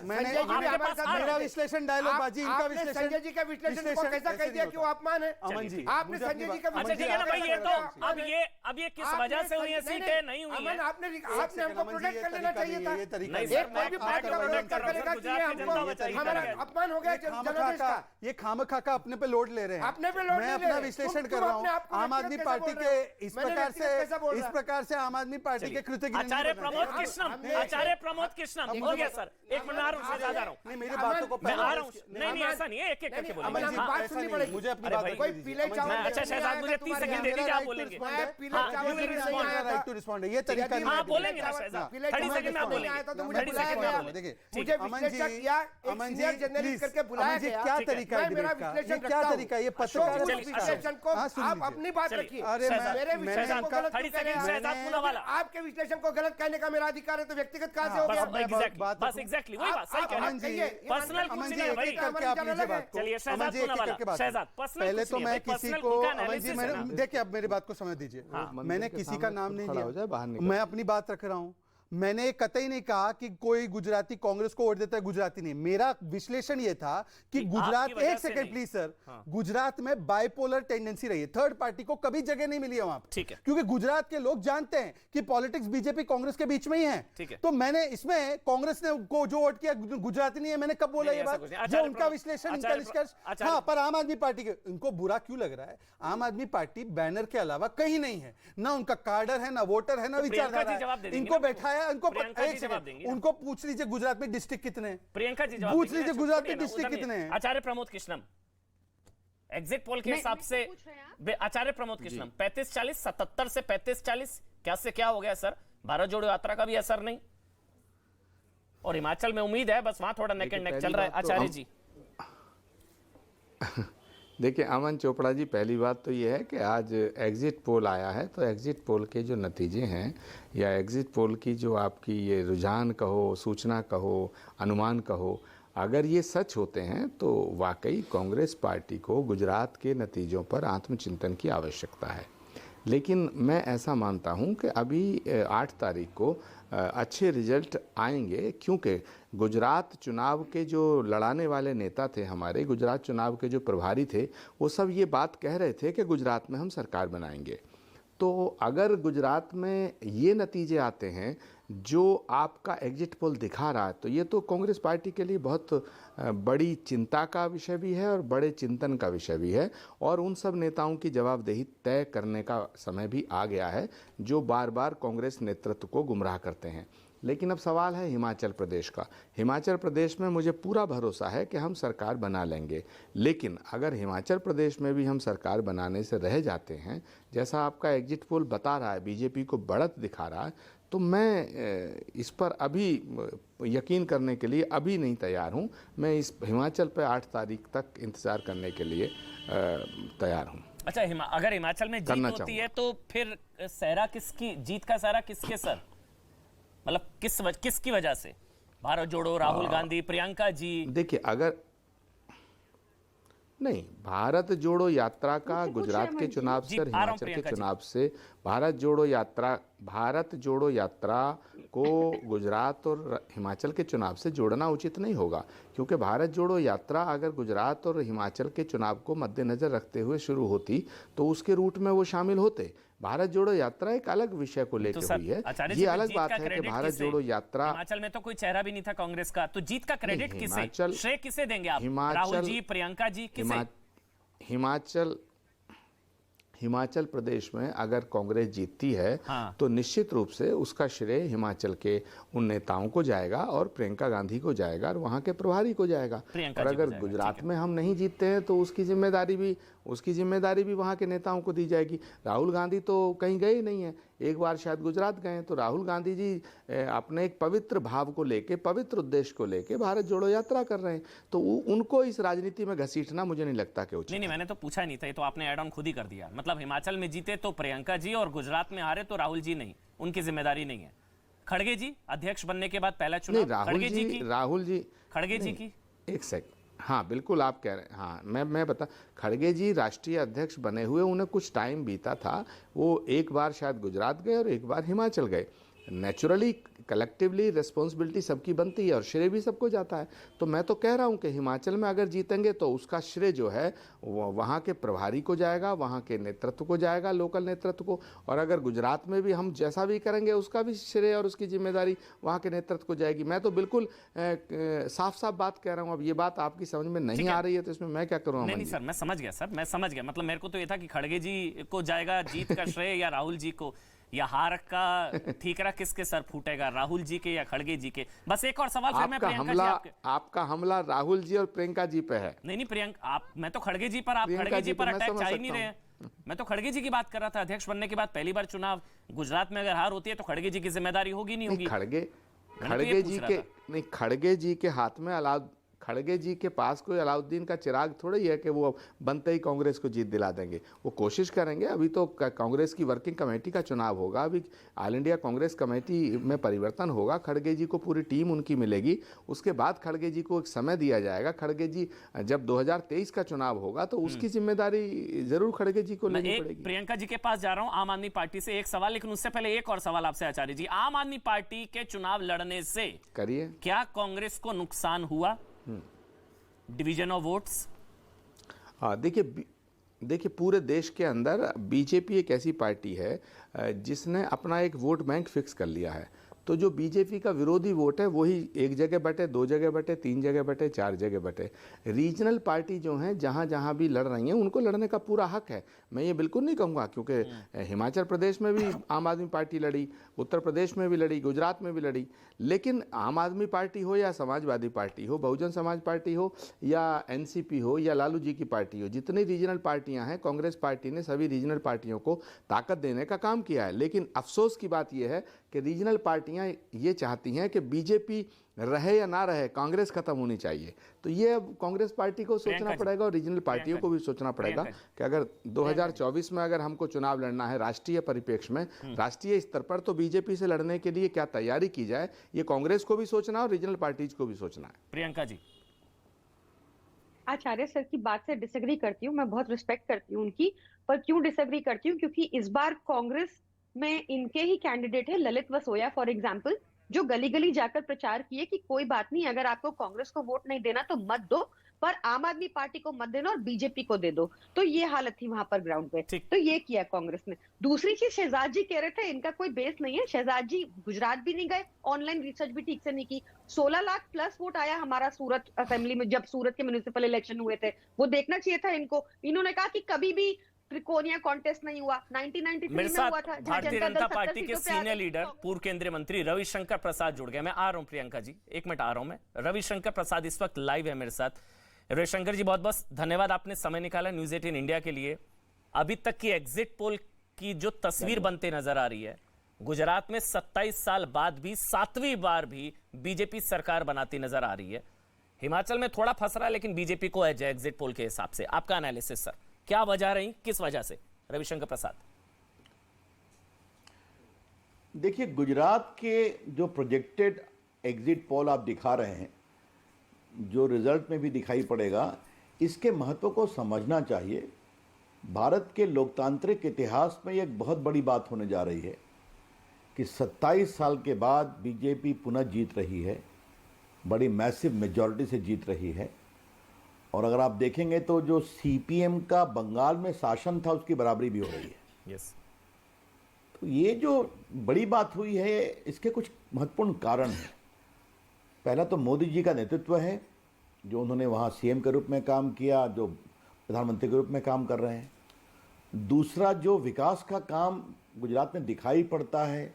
मेरा विश्लेषण डायलॉग बाजी, इनका विश्लेषण, संजय जी का विश्लेषण को कैसा कह दिया कि वो अपमान है। अमन जी, आपने संजय जी का अब ये किस वजह से हुई है, सीटें नहीं हुई हैं। आपने हमको प्रोटेक्ट कर लेना चाहिए था। ये तरीका एक कोई भी पार्टी का प्रोटेक्ट करेगा कि ये हमको हमारा अपमान हो गया जनादेश का। ये खामखा का अपने पे लोड ले रहे हैं। अपने पे लोड मैं अपना विश्लेषण कर रहा हूँ। आम आदमी पार्टी के इस प्रकार से आम आदमी पार्टी के कृत्य की आचार्य प्रमोद कृष्णम हो गया सर। एक मिनट आ रहा हूँ, नहीं मेरी बातों को मैं आ रहा हूँ। नहीं ऐसा नहीं है, एक-एक करके बोलेंगे। बात सुननी पड़ेगी। मुझे अपनी बात कोई पीले चावल। अच्छा शहजाद मुझे 30 सेकंड दे दीजिए, आप बोलेंगे। पीले हाँ, चावल you will के लिए respond. नहीं आया था। राइट टू रिस्पॉन्ड है, ये तरीका नहीं हाँ, है। बोलेंगे ना शहजाद, पीले 30 चावल सेकंड में आप नहीं बोलेंगे। आया था तो मुझे 30 बुलाया सेकंड में आप गया। बोलेंगे। देखिए, मुझे विश्लेषक किया, एक अमन सीनियर जी, जर्नलिस्ट प्लीज, करके बुलाया अमन जी, गया। क्या ठीक है। तरीका है मैं मेरा डिबेट का? विश्लेषण ये क्या रखता हूं। तरीका है? ये तो पत्रकार उस है। विश्लेषण को हाँ, सुन आप लीजिए। अपनी बात चलिए, रखिए। अरे शहजाद, मेरे विश्लेषण को गलत 30 क्यों कह सेकंड रहे हैं? शहजाद पूनावाला। आपके विश्लेषण को गलत कहने का मेरा अधिकार है, तो व्यक्तिगत कहां से हो बस गया? एग्जैक्टली, बात बस रखूं। एग्जैक्टली वही बात, सही कह रहे अमन जी, हैं। पर्सनल अमन कुछ जी, नहीं है एक भाई। एक करके आप लीजिए बात को। चलिए, शहजाद अमन जी, एक एक पूनावाला, करके बात शहजाद, करो। personal पहले कुछ तो नहीं है मैं भाई, किसी personal को, उनका अमन जी, analysis है ना। मैंने देखिए, अब मेरी बात को समझ दीजिए। मैंने किसी का नाम नहीं लिया, मैं अपनी बात रख रहा हूं। मैंने कतई नहीं कहा कि कोई गुजराती कांग्रेस को वोट देता है, गुजराती नहीं। मेरा विश्लेषण यह था कि गुजरात, आपकी वजह एक से सेकंड नहीं। प्लीज सर, गुजरात में बाइपोलर टेंडेंसी रही है, थर्ड पार्टी को कभी जगह नहीं मिली है वहां पर। ठीक है। क्योंकि गुजरात के लोग जानते हैं कि पॉलिटिक्स बीजेपी कांग्रेस के बीच में ही है। ठीक है। तो मैंने इसमें कांग्रेस ने को जो वोट किया गुजराती नहीं है, मैंने कब बोला नहीं, ये ऐसा बात? कुछ नहीं। जो आचार्य उनका प्रमोद, विश्लेषण, इनका आचार्य निष्कर्ष। आचार्य- हाँ, पर आम आदमी पार्टी के, इनको बुरा क्यों लग रहा है? आम आदमी पार्टी बैनर के अलावा कहीं नहीं है, ना उनका कार्डर है, ना वोटर है, ना तो प्रियंका विचारधारा जी जवाब है। दे देंगी इनको ना बैठाया, इनको प्रियंका जी एक जवाब सेकंड, देंगी ना। उनको पूछ लीजिए गुजरात में डिस्ट्रिक्ट कितने हैं? प्रियंका जी जवाब पूछ देंगी ना, लीजिए गुजरात छोड़िए में ना, डिस्ट्रिक्ट उधर नहीं कितने है। हैं? आचार्य प्रमोद कृष्णम, एग्जिट पोल के हिसाब मैं से पूछ रहे हैं आप? आचार्य प्रमोद कृष्णम 35-40, 77 से 35-40, क्या से क्या हो गया सर? भारत जोड़ो यात्रा का भी असर नहीं, और हिमाचल में उम्मीद है, बस वहां थोड़ा नेक एंड नेक चल रहा है। आचार्य जी, देखिए अमन चोपड़ा जी, पहली बात तो ये है कि आज एग्जिट पोल आया है, तो एग्जिट पोल के जो नतीजे हैं या एग्जिट पोल की जो आपकी ये रुझान कहो, सूचना कहो, अनुमान कहो, अगर ये सच होते हैं तो वाकई कांग्रेस पार्टी को गुजरात के नतीजों पर आत्मचिंतन की आवश्यकता है। लेकिन मैं ऐसा मानता हूं कि अभी 8 तारीख को अच्छे रिजल्ट आएंगे, क्योंकि गुजरात चुनाव के जो लड़ाने वाले नेता थे हमारे, गुजरात चुनाव के जो प्रभारी थे, वो सब ये बात कह रहे थे कि गुजरात में हम सरकार बनाएंगे। तो अगर गुजरात में ये नतीजे आते हैं जो आपका एग्जिट पोल दिखा रहा है, तो ये तो कांग्रेस पार्टी के लिए बहुत बड़ी चिंता का विषय भी है और बड़े चिंतन का विषय भी है, और उन सब नेताओं की जवाबदेही तय करने का समय भी आ गया है जो बार बार कांग्रेस नेतृत्व को गुमराह करते हैं। लेकिन अब सवाल है हिमाचल प्रदेश का। हिमाचल प्रदेश में मुझे पूरा भरोसा है कि हम सरकार बना लेंगे, लेकिन अगर हिमाचल प्रदेश में भी हम सरकार बनाने से रह जाते हैं, जैसा आपका एग्जिट पोल बता रहा है, बीजेपी को बढ़त दिखा रहा है, तो मैं इस पर अभी यकीन करने के लिए अभी नहीं तैयार हूं। मैं इस हिमाचल पे 8 तारीख तक इंतज़ार करने के लिए तैयार हूं। अच्छा, अगर हिमाचल में जीत होती है तो फिर सहरा किसकी, जीत का सहरा किसके सर? मतलब किसकी वजह से? भारत जोड़ो, राहुल गांधी, प्रियंका जी? देखिए, अगर नहीं, भारत जोड़ो यात्रा का गुजरात के चुनाव से और हिमाचल के चुनाव से, भारत जोड़ो यात्रा को गुजरात और हिमाचल के चुनाव से जोड़ना उचित नहीं होगा, क्योंकि भारत जोड़ो यात्रा अगर गुजरात और हिमाचल के चुनाव को मद्देनजर रखते हुए शुरू होती तो उसके रूट में वो शामिल होते। भारत जोड़ो यात्रा एक अलग विषय को लेकर हुई है। ये अलग बात है कि भारत जोड़ो यात्रा, हिमाचल में तो कोई चेहरा भी नहीं था कांग्रेस का, तो जीत का क्रेडिट किसे, श्रेय किसे देंगे आप? राहुल जी, प्रियंका जी, किसे? हिमाचल प्रदेश में अगर कांग्रेस जीतती है तो निश्चित रूप से उसका श्रेय हिमाचल के उन नेताओं को जाएगा और प्रियंका गांधी को जाएगा और वहां के प्रभारी को जाएगा। और अगर गुजरात में हम नहीं जीतते हैं तो उसकी जिम्मेदारी भी वहां के नेताओं को दी जाएगी। राहुल गांधी तो कहीं गए ही नहीं है, एक बार शायद गुजरात गए, तो राहुल गांधी जी अपने एक पवित्र भाव को लेके, पवित्र उद्देश्य को लेके भारत जोड़ो यात्रा कर रहे हैं, तो उनको इस राजनीति में घसीटना मुझे नहीं लगता कि उचित। नहीं, मैंने तो पूछा नहीं था, ये तो आपने ऐड ऑन खुद ही कर दिया। मतलब हिमाचल में जीते तो प्रियंका जी और गुजरात में हारे तो राहुल जी नहीं, उनकी जिम्मेदारी नहीं है। खड़गे जी अध्यक्ष बनने के बाद पहला चुनाव खड़गे जी की एक सेकंड, हाँ बिल्कुल आप कह रहे हैं, हाँ मैं बता, खड़गे जी राष्ट्रीय अध्यक्ष बने हुए उन्हें कुछ टाइम बीता था, वो एक बार शायद गुजरात गए और एक बार हिमाचल गए। नेचुरली कलेक्टिवली रिस्पॉन्सिबिलिटी सबकी बनती है और श्रेय भी सबको जाता है। तो मैं तो कह रहा हूं कि हिमाचल में अगर जीतेंगे तो उसका श्रेय जो है वहाँ के प्रभारी को जाएगा, वहाँ के नेतृत्व को जाएगा, लोकल नेतृत्व को, और अगर गुजरात में भी हम जैसा भी करेंगे उसका भी श्रेय और उसकी जिम्मेदारी वहाँ के नेतृत्व को जाएगी। मैं तो बिल्कुल साफ साफ बात कह रहा हूँ। अब ये बात आपकी समझ में नहीं आ रही है तो इसमें मैं क्या करूँगा? नहीं सर, मैं समझ गया सर, मैं समझ गया। मतलब मेरे को तो ये था कि खड़गे जी को जाएगा जीत का श्रेय या राहुल जी को, या हार का ठीकरा किसके सर फूटेगा, राहुल जी के या खड़गे जी के? बस एक और सवाल फिर मैं आपका हमला राहुल जी और प्रियंका जी पे है। नहीं प्रियंका, मैं तो खड़गे जी पर, आप खड़गे जी पर अटैक चाह ही नहीं रहे हैं। मैं तो खड़गे जी की बात कर रहा था। अध्यक्ष बनने के बाद पहली बार चुनाव गुजरात में अगर हार होती है तो खड़गे जी की जिम्मेदारी होगी नहीं होगी? खड़गे जी के हाथ में खड़गे जी के पास कोई अलाउद्दीन का चिराग थोड़ा ही है कि वो बनते ही कांग्रेस को जीत दिला देंगे। वो कोशिश करेंगे। अभी तो कांग्रेस की वर्किंग कमेटी का चुनाव होगा, अभी ऑल इंडिया कांग्रेस कमेटी में परिवर्तन होगा, खड़गे जी को पूरी टीम उनकी मिलेगी, उसके बाद खड़गे जी को एक समय दिया जाएगा। खड़गे जी जब 2023 का चुनाव होगा तो उसकी जिम्मेदारी जरूर खड़गे जी को लेनी पड़ेगी। प्रियंका जी के पास जा रहा हूं, आम आदमी पार्टी से एक सवाल, लेकिन उससे पहले एक और सवाल आपसे आचार्य जी। आम आदमी पार्टी के चुनाव लड़ने से करिए क्या कांग्रेस को नुकसान हुआ? Division of votes? देखिए पूरे देश के अंदर बीजेपी एक ऐसी पार्टी है जिसने अपना एक वोट बैंक फिक्स कर लिया है। तो जो बीजेपी का विरोधी वोट है वही एक जगह बटे, 2 जगह बटे, 3 जगह बटे, 4 जगह बटे। रीजनल पार्टी जो हैं जहाँ जहाँ भी लड़ रही हैं उनको लड़ने का पूरा हक है। मैं ये बिल्कुल नहीं कहूँगा, क्योंकि हिमाचल प्रदेश में भी आम आदमी पार्टी लड़ी, उत्तर प्रदेश में भी लड़ी, गुजरात में भी लड़ी, लेकिन आम आदमी पार्टी हो या समाजवादी पार्टी हो, बहुजन समाज पार्टी हो या एनसीपी हो या लालू जी की पार्टी हो, जितनी रीजनल पार्टियां हैं कांग्रेस पार्टी ने सभी रीजनल पार्टियों को ताकत देने का काम किया है। लेकिन अफसोस की बात यह है कि रीजनल पार्टियां ये चाहती हैं कि बीजेपी रहे या ना रहे, कांग्रेस खत्म होनी चाहिए। तो ये अब कांग्रेस पार्टी को सोचना पड़ेगा और रीजनल पार्टियों को भी सोचना पड़ेगा कि अगर 2024 में अगर हमको चुनाव लड़ना है राष्ट्रीय परिप्रेक्ष्य में, राष्ट्रीय स्तर पर, तो बीजेपी से लड़ने के लिए क्या तैयारी की जाए, ये कांग्रेस को भी सोचना और रीजनल पार्टीज को भी सोचना है। प्रियंका जी। आचार्य सर की बात से डिसएग्री करती हूँ, मैं बहुत रिस्पेक्ट करती हूँ उनकी, पर क्यों डिसएग्री करती हूँ? क्योंकि इस बार कांग्रेस में इनके ही कैंडिडेट है ललित वसोया फॉर एग्जाम्पल, जो गली गली जाकर प्रचार किए कि कोई बात नहीं, अगर आपको कांग्रेस को वोट नहीं देना तो मत दो, पर आम आदमी पार्टी को मत देना और बीजेपी को दे दो। तो ये हालत थी वहां पर ग्राउंड पे। तो ये किया कांग्रेस ने। दूसरी चीज, शहजाद जी कह रहे थे इनका कोई बेस नहीं है। शहजाद जी गुजरात भी नहीं गए, ऑनलाइन रिसर्च भी ठीक से नहीं की। 16 लाख प्लस वोट आया हमारा सूरत असेंबली में जब सूरत के म्युनिसिपल इलेक्शन हुए थे, वो देखना चाहिए था इनको। इन्होंने कहा कि कभी भी त्रिकोणीय कॉन्टेस्ट नहीं हुआ, 1993 में हुआ था। भारतीय जनता पार्टी के सीनियर लीडर पूर्व केंद्रीय मंत्री रविशंकर प्रसाद जुड़ गए। मैं आ रहा हूं प्रियंका जी, एक मिनट आ रहा हूं मैं। रविशंकर प्रसाद इस वक्त लाइव है मेरे साथ। रविशंकर जी बहुत बहुत धन्यवाद, आपने समय निकाला न्यूज़ 18 इंडिया के लिए। अभी तक की एग्जिट पोल की जो तस्वीर बनते नजर आ रही है, गुजरात में 27 साल बाद भी 7वीं बार भी बीजेपी सरकार बनाती नजर आ रही है। हिमाचल में थोड़ा फंस रहा है लेकिन बीजेपी को एज है एग्जिट पोल के हिसाब से। आपका एनालिसिस सर, क्या वजह रही, किस वजह से? रविशंकर प्रसाद। देखिए, गुजरात के जो प्रोजेक्टेड एग्जिट पोल आप दिखा रहे हैं, जो रिजल्ट में भी दिखाई पड़ेगा, इसके महत्व को समझना चाहिए। भारत के लोकतांत्रिक इतिहास में एक बहुत बड़ी बात होने जा रही है कि 27 साल के बाद बीजेपी पुनः जीत रही है, बड़ी मैसिव मेजॉरिटी से जीत रही है। और अगर आप देखेंगे तो जो सीपीएम का बंगाल में शासन था उसकी बराबरी भी हो रही है। यस। तो ये जो बड़ी बात हुई है, इसके कुछ महत्वपूर्ण कारण हैं। पहला तो मोदी जी का नेतृत्व है, जो उन्होंने वहाँ सीएम के रूप में काम किया, जो प्रधानमंत्री के रूप में काम कर रहे हैं। दूसरा, जो विकास का काम गुजरात में दिखाई पड़ता है,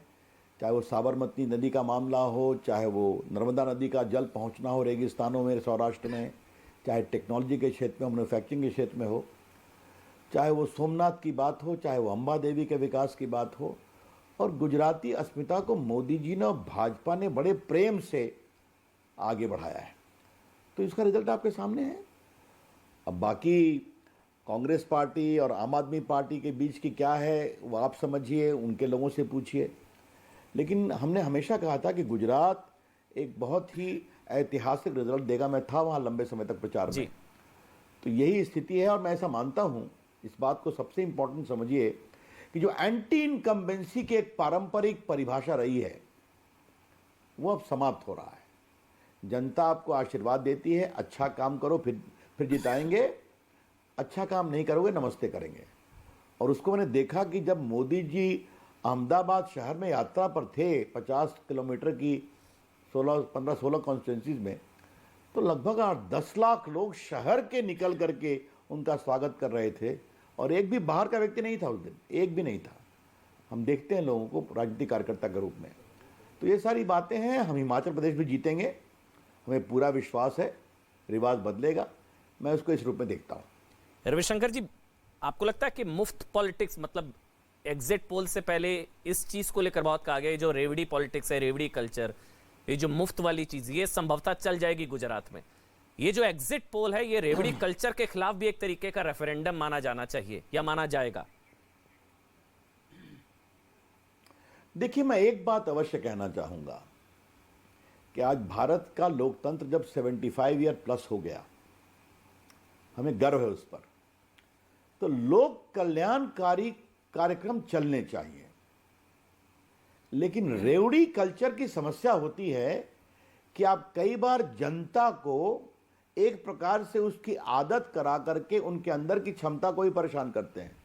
चाहे वो साबरमती नदी का मामला हो, चाहे वो नर्मदा नदी का जल पहुँचना हो रेगिस्तानों में सौराष्ट्र में, चाहे टेक्नोलॉजी के क्षेत्र में, मैन्युफैक्चरिंग के क्षेत्र में हो, चाहे वो सोमनाथ की बात हो, चाहे वो अंबा देवी के विकास की बात हो, और गुजराती अस्मिता को मोदी जी ने और भाजपा ने बड़े प्रेम से आगे बढ़ाया है। तो इसका रिजल्ट आपके सामने है। अब बाकी कांग्रेस पार्टी और आम आदमी पार्टी के बीच की क्या है वो आप समझिए, उनके लोगों से पूछिए। लेकिन हमने हमेशा कहा था कि गुजरात एक बहुत ही ऐतिहासिक रिजल्ट देगा। मैं था वहाँ लंबे समय तक प्रचार में, तो यही स्थिति है। और मैं ऐसा मानता हूँ, इस बात को सबसे इम्पोर्टेंट समझिए कि जो एंटी इनकम्बेंसी की एक पारंपरिक परिभाषा रही है वो अब समाप्त हो रहा है। जनता आपको आशीर्वाद देती है, अच्छा काम करो फिर जिताएंगे, अच्छा काम नहीं करोगे नमस्ते करेंगे। और उसको मैंने देखा कि जब मोदी जी अहमदाबाद शहर में यात्रा पर थे 50 किलोमीटर की 15-16 कॉन्स्टिट्यूंसीज में, तो लगभग 10 लाख लोग शहर के निकल करके उनका स्वागत कर रहे थे। और एक भी बाहर का व्यक्ति नहीं था उस दिन, एक भी नहीं था। हम देखते हैं लोगों को राजनीतिक कार्यकर्ता के रूप में। तो ये सारी बातें हैं। हम हिमाचल प्रदेश भी जीतेंगे, हमें पूरा विश्वास है, रिवाज बदलेगा। मैं उसको इस रूप में देखता हूँ। रविशंकर जी, आपको लगता है कि मुफ्त पॉलिटिक्स, मतलब एग्जिट पोल से पहले इस चीज को लेकर बहुत कहा गया, जो रेवड़ी पॉलिटिक्स है, रेवड़ी कल्चर, ये जो मुफ्त वाली चीज, ये संभवतः चल जाएगी गुजरात में। ये जो एग्जिट पोल है, ये रेवड़ी कल्चर के खिलाफ भी एक तरीके का रेफरेंडम माना जाना चाहिए या माना जाएगा? देखिए, मैं एक बात अवश्य कहना चाहूंगा कि आज भारत का लोकतंत्र जब 75 ईयर प्लस हो गया, हमें गर्व है उस पर, तो लोक कल्याणकारी कार्यक्रम चलने चाहिए। लेकिन रेवड़ी कल्चर की समस्या होती है कि आप कई बार जनता को एक प्रकार से उसकी आदत करा करके उनके अंदर की क्षमता को ही परेशान करते हैं।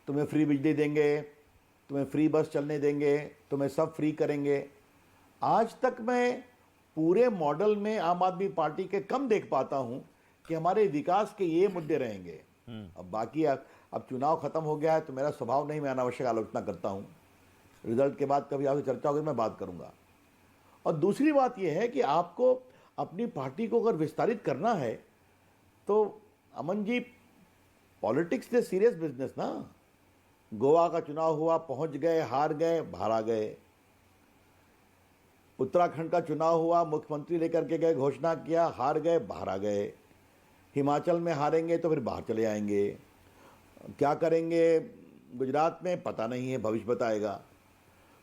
तुम्हें फ्री बिजली देंगे, तुम्हें फ्री बस चलने देंगे, तुम्हें सब फ्री करेंगे। आज तक मैं पूरे मॉडल में आम आदमी पार्टी के कम देख पाता हूं कि हमारे विकास के ये मुद्दे रहेंगे। अब बाकी अब चुनाव खत्म हो गया है तो मेरा स्वभाव नहीं, मैं अनावश्यक आलोचना करता हूं। रिजल्ट के बाद कभी आपसे चर्चा होगी मैं बात करूंगा। और दूसरी बात यह है कि आपको अपनी पार्टी को अगर विस्तारित करना है तो Aman ji, politics is serious business ना। गोवा का चुनाव हुआ, पहुंच गए, हार गए, बाहर आ गए। उत्तराखंड का चुनाव हुआ, मुख्यमंत्री लेकर के गए, घोषणा किया, हार गए, बाहर आ गए। हिमाचल में हारेंगे तो फिर बाहर चले आएंगे। क्या करेंगे गुजरात में पता नहीं है, भविष्य बताएगा।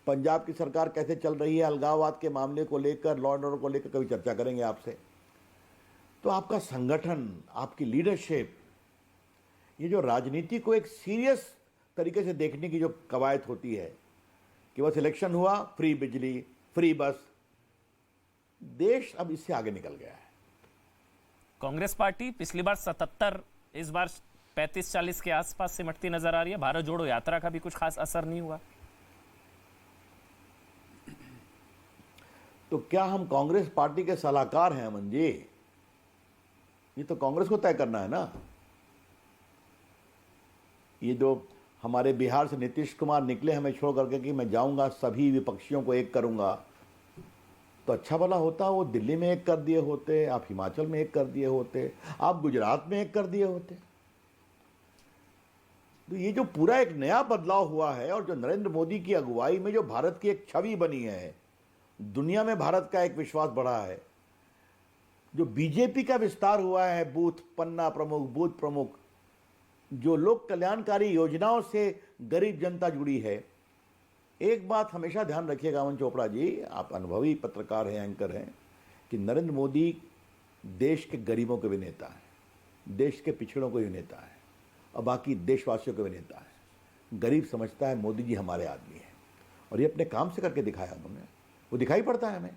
पंजाब की सरकार कैसे चल रही है, अलगाववाद के मामले को लेकर, लॉ एंड ऑर्डर को लेकर कभी चर्चा करेंगे आपसे। तो आपका संगठन, आपकी लीडरशिप, ये जो राजनीति को एक सीरियस तरीके से देखने की जो कवायद होती है कि बस इलेक्शन हुआ, फ्री बिजली, फ्री बस, देश अब इससे आगे निकल गया है। कांग्रेस पार्टी पिछली बार 77, इस बार 35-40 के आसपास सिमटती नजर आ रही है। भारत जोड़ो यात्रा का भी कुछ खास असर नहीं हुआ। तो क्या हम कांग्रेस पार्टी के सलाहकार हैं अमन जी? ये तो कांग्रेस को तय करना है ना। ये जो हमारे बिहार से नीतीश कुमार निकले हमें छोड़ करके कि मैं जाऊंगा सभी विपक्षियों को एक करूंगा, तो अच्छा भला होता वो दिल्ली में एक कर दिए होते, आप हिमाचल में एक कर दिए होते, आप गुजरात में एक कर दिए होते। तो ये जो पूरा एक नया बदलाव हुआ है और जो नरेंद्र मोदी की अगुवाई में जो भारत की एक छवि बनी है, दुनिया में भारत का एक विश्वास बढ़ा है, जो बीजेपी का विस्तार हुआ है, बूथ पन्ना प्रमुख, बूथ प्रमुख, जो लोक कल्याणकारी योजनाओं से गरीब जनता जुड़ी है। एक बात हमेशा ध्यान रखिएगा अमन चोपड़ा जी, आप अनुभवी पत्रकार हैं, एंकर हैं, कि नरेंद्र मोदी देश के गरीबों के भी नेता है, देश के पिछड़ों के भी नेता है और बाकी देशवासियों के भी नेता है। गरीब समझता है मोदी जी हमारे आदमी हैं और ये अपने काम से करके दिखाया उन्होंने, वो दिखाई पड़ता है हमें,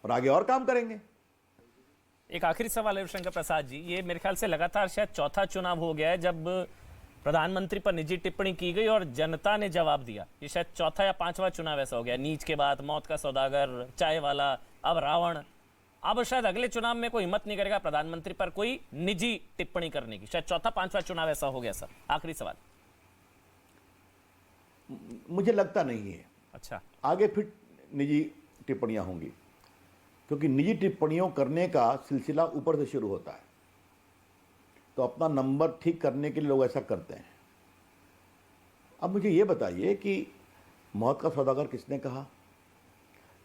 और आगे और काम करेंगे। एक आखिरी सवाल है रविशंकर प्रसाद जी, ये मेरे ख्याल से लगातार शायद चौथा चुनाव हो गया है जब प्रधानमंत्री पर निजी टिप्पणी की गई और जनता ने जवाब दिया। ये शायद चौथा या पांचवा चुनाव ऐसा हो गया, नीच के बाद मौत का सौदागर, चाय वाला, अब रावण। अब शायद अगले चुनाव में कोई हिम्मत नहीं करेगा प्रधानमंत्री पर कोई निजी टिप्पणी करने की। शायद चौथा पांचवा चुनाव ऐसा हो गया। सर आखिरी सवाल। मुझे लगता नहीं है अच्छा आगे फिर निजी टिप्पणियां होंगी, क्योंकि निजी टिप्पणियों करने का सिलसिला ऊपर से शुरू होता है, तो अपना नंबर ठीक करने के लिए लोग ऐसा करते हैं। अब मुझे ये बताइए कि मौत का सौदागर किसने कहा,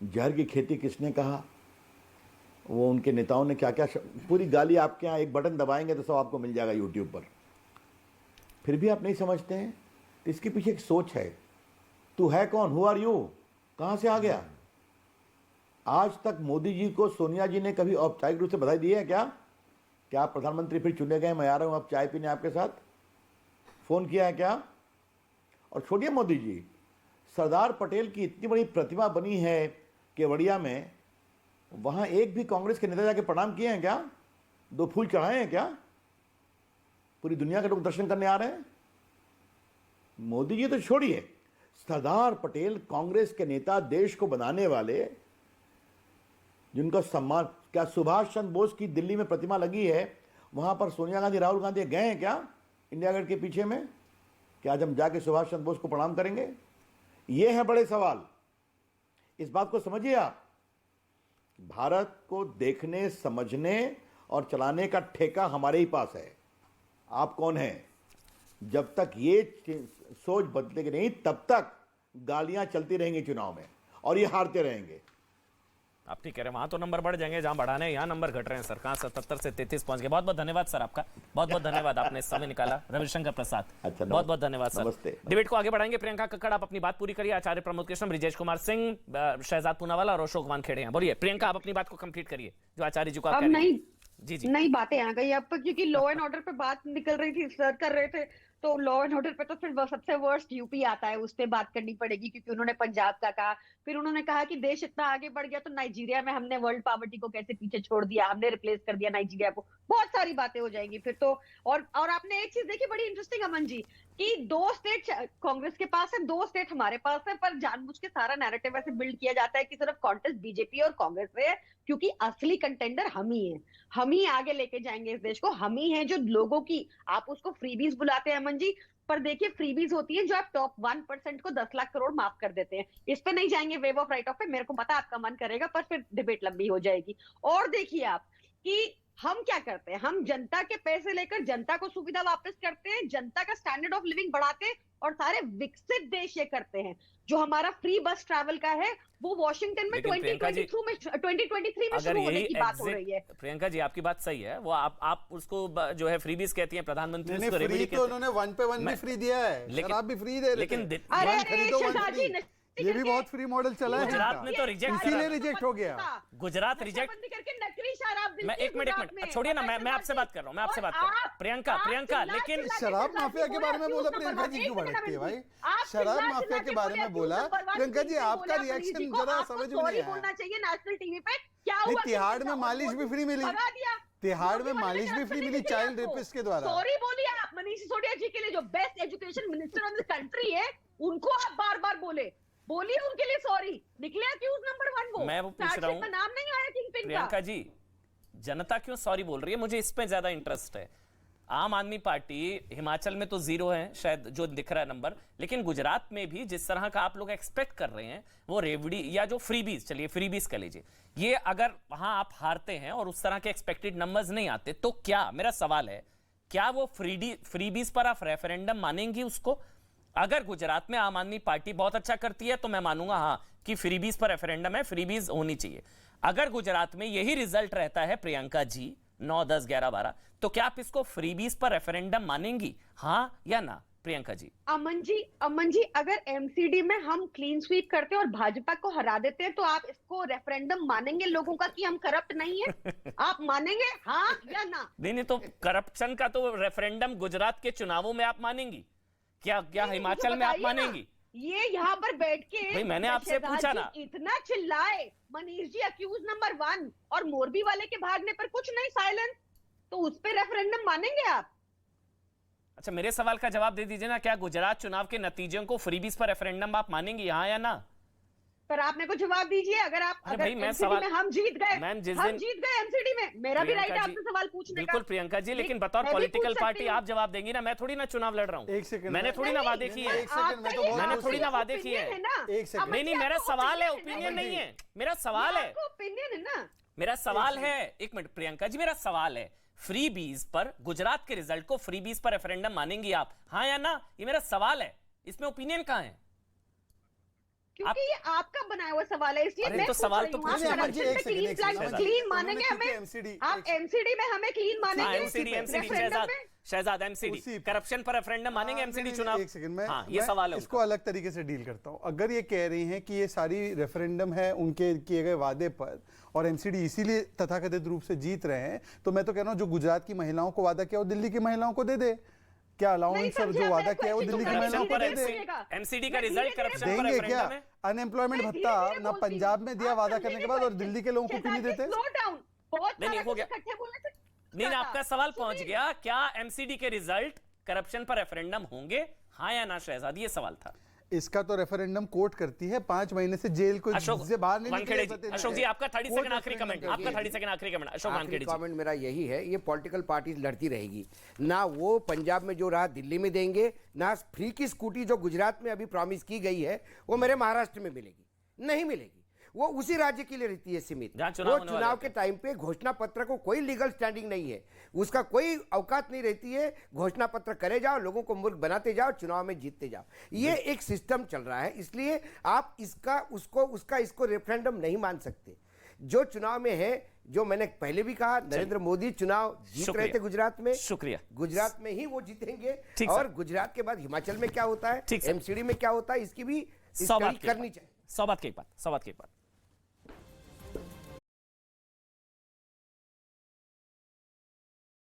जहर की खेती किसने कहा, वो उनके नेताओं ने क्या क्या पूरी गाली आपके यहाँ एक बटन दबाएंगे तो सब आपको मिल जाएगा यूट्यूब पर। फिर भी आप नहीं समझते हैं, तो इसके पीछे एक सोच है। तू है कौन, हु आर यू, कहाँ से आ गया? आज तक मोदी जी को सोनिया जी ने कभी औपचारिक रूप से बधाई दी है क्या? क्या आप प्रधानमंत्री फिर चुने गए, मैं आ रहा हूं अब चाय पीने आपके साथ, फोन किया है क्या? और छोड़िए मोदी जी, सरदार पटेल की इतनी बड़ी प्रतिमा बनी है केवड़िया में, वहां एक भी कांग्रेस के नेता जाके प्रणाम किए हैं क्या? 2 फूल चढ़ाए हैं क्या? पूरी दुनिया के लोग दर्शन करने आ रहे हैं। मोदी जी तो छोड़िए, सरदार पटेल कांग्रेस के नेता, देश को बनाने वाले, जिनका सम्मान, क्या सुभाष चंद्र बोस की दिल्ली में प्रतिमा लगी है, वहां पर सोनिया गांधी, राहुल गांधी गए हैं क्या इंडिया गेट के पीछे में? क्या आज हम जाके सुभाष चंद्र बोस को प्रणाम करेंगे? ये है बड़े सवाल। इस बात को समझिए आप, भारत को देखने, समझने और चलाने का ठेका हमारे ही पास है। आप कौन हैं? जब तक ये सोच बदलेगी नहीं तब तक गालियां चलती रहेंगी चुनाव में और ये हारते रहेंगे। आप ठीक कह रहे हैं, वहां तो नंबर बढ़ जाएंगे जहां बढ़ाने, यहाँ नंबर घट रहे हैं सर। कहां 77 से 33 पहुंच गए। बहुत बहुत धन्यवाद सर आपका, बहुत बहुत धन्यवाद, आपने समय निकाला। रविशंकर प्रसाद, अच्छा, बहुत बहुत धन्यवाद सर। नमस्ते। डिबेट को आगे बढ़ाएंगे। प्रियंका कक्कड़ आप अपनी बात पूरी करिए। आचार्य प्रमोद कृष्ण, ब्रिजेश कुमार सिंह, शहजाद पूनावाला और अशोक वानखेड़े हैं। बोलिए प्रियंका, आप अपनी बात को कंप्लीट करिए जो आचार्य जी को आप कह रहे हैं। जी नई बातें आ गई अब, क्योंकि लॉ एंड ऑर्डर पे बात निकल रही थी, सर कर रहे थे, तो लॉ एंड ऑर्डर पे तो फिर सबसे वर्स्ट यूपी आता है, उस पे बात करनी पड़ेगी, क्योंकि उन्होंने पंजाब का कहा, फिर उन्होंने कहा कि देश इतना आगे बढ़ गया तो नाइजीरिया में हमने वर्ल्ड पॉवर्टी को कैसे पीछे छोड़ दिया, हमने रिप्लेस कर दिया नाइजीरिया को। बहुत सारी बातें हो जाएंगी फिर तो। और आपने एक चीज देखी बड़ी इंटरेस्टिंग अमन जी, कि 2 स्टेट कांग्रेस के पास है, 2 स्टेट हमारे पास है, पर जानबूझ के सारा नैरेटिव ऐसे बिल्ड किया जाता है कि सिर्फ कॉन्टेस्ट बीजेपी और कांग्रेस से है, क्योंकि असली कंटेंडर हम ही हैं, हम ही आगे लेके जाएंगे इस देश को, हम ही हैं जो लोगों की, आप उसको फ्रीबीज बुलाते हैं अमन जी, पर देखिए फ्रीबीज होती है जो आप टॉप 1% को 10 लाख करोड़ माफ कर देते हैं। इस पे नहीं जाएंगे वेव ऑफ राइट ऑफ पे, मेरे को पता आपका मन करेगा, पर फिर डिबेट लंबी हो जाएगी। और देखिए आप कि हम क्या करते हैं, हम जनता के पैसे लेकर जनता को सुविधा वापस करते हैं, जनता का स्टैंडर्ड ऑफ लिविंग बढ़ाते हैं, और सारे विकसित देश ये करते हैं। जो हमारा फ्री बस ट्रैवल का है वो वॉशिंगटन में 2023 में शुरू होने की बात हो रही है। प्रियंका जी आपकी बात सही है, वो आप उसको जो है फ्रीबीज कहती हैं, प्रधानमंत्री उसको फ्री रेमेडी तो कहते उन्होंने 1 पे 1 भी फ्री दिया है, शराब भी फ्री दे रहे लेकिन थे। अरे वन खरीदो वन शहजादी फ्री, ये भी बहुत फ्री मॉडल चला है गुजरात में तो रिजेक्ट इसीलिए रिजेक्ट हो गया। गुजरात रिजेक्ट करके नकली शराब मैं एक मिनट छोड़िए ना, मैं आपसे बात कर रहा हूँ, मैं आपसे बात कर रहा हूँ। प्रियंका लेकिन शराब माफिया के बारे में बोला प्रियंका जी क्यों भड़कती है भाई? शराब माफिया के बारे में बोला प्रियंका जी, आपका रिएक्शन जरा समझ में नहीं आया। बोलना चाहिए नेशनल टीवी पे, क्या नहीं, हुआ? तिहाड़ में मालिश भी फ्री मिली, तिहाड़ में मालिश भी फ्री मिली चाइल्ड रेपिस्ट के द्वारा। सॉरी बोलिए आप मनीष सिसोदिया जी के लिए, जो best education minister of the country है, उनको आप बार बार बोलिए उनके लिए सॉरी। निकले अक्यूज नंबर 1 वो, मैं वो पूछ रहा हूँ, नाम नहीं आया किंगपिन का। प्रियंका जी जनता क्यों सॉरी बोल रही है, मुझे इस पे ज्यादा इंटरेस्ट है। आम आदमी पार्टी हिमाचल में तो 0 है शायद जो दिख रहा है नंबर, लेकिन गुजरात में भी जिस तरह का आप लोग एक्सपेक्ट कर रहे हैं वो रेवड़ी या जो फ्रीबीज, चलिए फ्रीबीज कर लीजिए, ये अगर वहां आप हारते हैं और उस तरह के एक्सपेक्टेड नंबर्स नहीं आते तो क्या, मेरा सवाल है, क्या वो फ्रीबीज पर आप रेफरेंडम मानेंगी उसको? अगर गुजरात में आम आदमी पार्टी बहुत अच्छा करती है तो मैं मानूंगा हाँ कि फ्रीबीज पर रेफरेंडम है, फ्रीबीज होनी चाहिए। अगर गुजरात में यही रिजल्ट रहता है प्रियंका जी 9, 10, 11, 12, तो क्या आप इसको फ्रीबीज पर रेफरेंडम मानेंगी, हाँ या ना प्रियंका जी? अमन जी अगर एमसीडी में हम क्लीन स्वीप करते हैं और भाजपा को हरा देते हैं तो आप इसको रेफरेंडम मानेंगे लोगों का कि हम करप्ट नहीं है? आप मानेंगे हाँ या ना? नहीं तो करप्शन का तो रेफरेंडम गुजरात के चुनावों में आप मानेंगी क्या हिमाचल में आप मानेंगी? ये यहाँ पर बैठ के भाई मैंने आपसे पूछा ना, इतना चिल्लाए मनीष जी अक्यूज नंबर 1 और मोरबी वाले के भागने पर कुछ नहीं, साइलेंस, तो उस पे रेफरेंडम मानेंगे आप? अच्छा मेरे सवाल का जवाब दे दीजिए ना, क्या गुजरात चुनाव के नतीजों को फ्रीबीज पर रेफरेंडम आप मानेंगी, हाँ या ना? पर आप मेरे को जवाब दीजिए, अगर हम जीत गए, एमसीडी में, मेरा भी राइट है आपसे सवाल पूछने का। बिल्कुल प्रियंका जी, लेकिन बतौर पॉलिटिकल पार्टी आप जवाब देंगी ना, मैं थोड़ी ना चुनाव लड़ रहा हूँ, मैंने थोड़ी ना वादे किए हैं, मैंने थोड़ी ना वादे किए हैं। नहीं मेरा सवाल है, ओपिनियन नहीं है, मेरा सवाल है, ओपिनियन है ना, मेरा सवाल है। एक मिनट प्रियंका जी, मेरा सवाल है, फ्रीबीज पर गुजरात के रिजल्ट को फ्रीबीज पर रेफरेंडम मानेंगी आप, हाँ या ना? ये मेरा सवाल है, इसमें ओपिनियन कहाँ है? क्योंकि ये आपका बनाया हुआ सवाल है, इसलिए मैं तो सवाल तो क्लीन मानेंगे हमें, आप एमसीडी में हमें क्लीन मानेंगे, शहजाद एमसीडी करप्शन पर रेफरेंडम मानेंगे, एमसीडी चुनाव? एक सेकंड में ये सवाल है, इसको अलग तरीके से डील करता हूं। अगर ये कह रही हैं कि ये सारी रेफरेंडम है उनके किए गए वादे पर और एमसीडी इसीलिए तथाकथित रूप से जीत रहे हैं, तो मैं तो कह रहा हूं जो गुजरात की महिलाओं को वादा किया वो दिल्ली की महिलाओं को दे दे। क्या अलाउंस और जो वादा किया है वो दिल्ली की महिलाओं को दे दे। एमसीडी का रिजल्ट करप्शन पर देंगे क्या? रेफरेंडम है? अनएम्प्लॉयमेंट भत्ता ना पंजाब में दिया वादा करने के बाद और दिल्ली के लोगों को क्यों नहीं देते? नहीं हो गया, नहीं आपका सवाल पहुंच गया, क्या एमसीडी के रिजल्ट करप्शन पर रेफरेंडम होंगे, हाँ या ना शहजाद? ये सवाल था। इसका तो रेफरेंडम कोर्ट करती है, 5 महीने से जेल को से बाहर नहीं निकले। अशोक जी आपका 30 सेकंड आखिरी कमेंट, आपका 30 सेकंड आखिरी कमेंट। अशोक वानखेड़े जी, कमेंट मेरा यही है, ये पॉलिटिकल पार्टीज लड़ती रहेगी ना, वो पंजाब में जो रहा दिल्ली में देंगे ना, फ्री की स्कूटी जो गुजरात में अभी प्रॉमिस की गई है वो मेरे महाराष्ट्र में मिलेगी, नहीं मिलेगी। वो उसी राज्य के लिए रहती है सीमित। जहाँ चुनाव वो होने चुनाव वाले के टाइम पे घोषणा पत्र को कोई लीगल स्टैंडिंग नहीं है, उसका कोई औकात नहीं रहती है। घोषणा पत्र करे जाओ, लोगों को मूर्ख बनाते जाओ, चुनाव में जीतते जाओ, ये एक सिस्टम चल रहा है। इसलिए आप इसका इसको रेफरेंडम नहीं मान सकते। जो चुनाव में है, जो मैंने पहले भी कहा, नरेंद्र मोदी चुनाव जीत रहे थे गुजरात में, शुक्रिया, गुजरात में ही वो जीतेंगे। ठीक और सर। गुजरात के बाद हिमाचल में क्या होता है, ठीक सर। एमसीडी में क्या होता है, इसकी भी सौ बात स्टडी करनी चाहिए। 100 बात की एक बात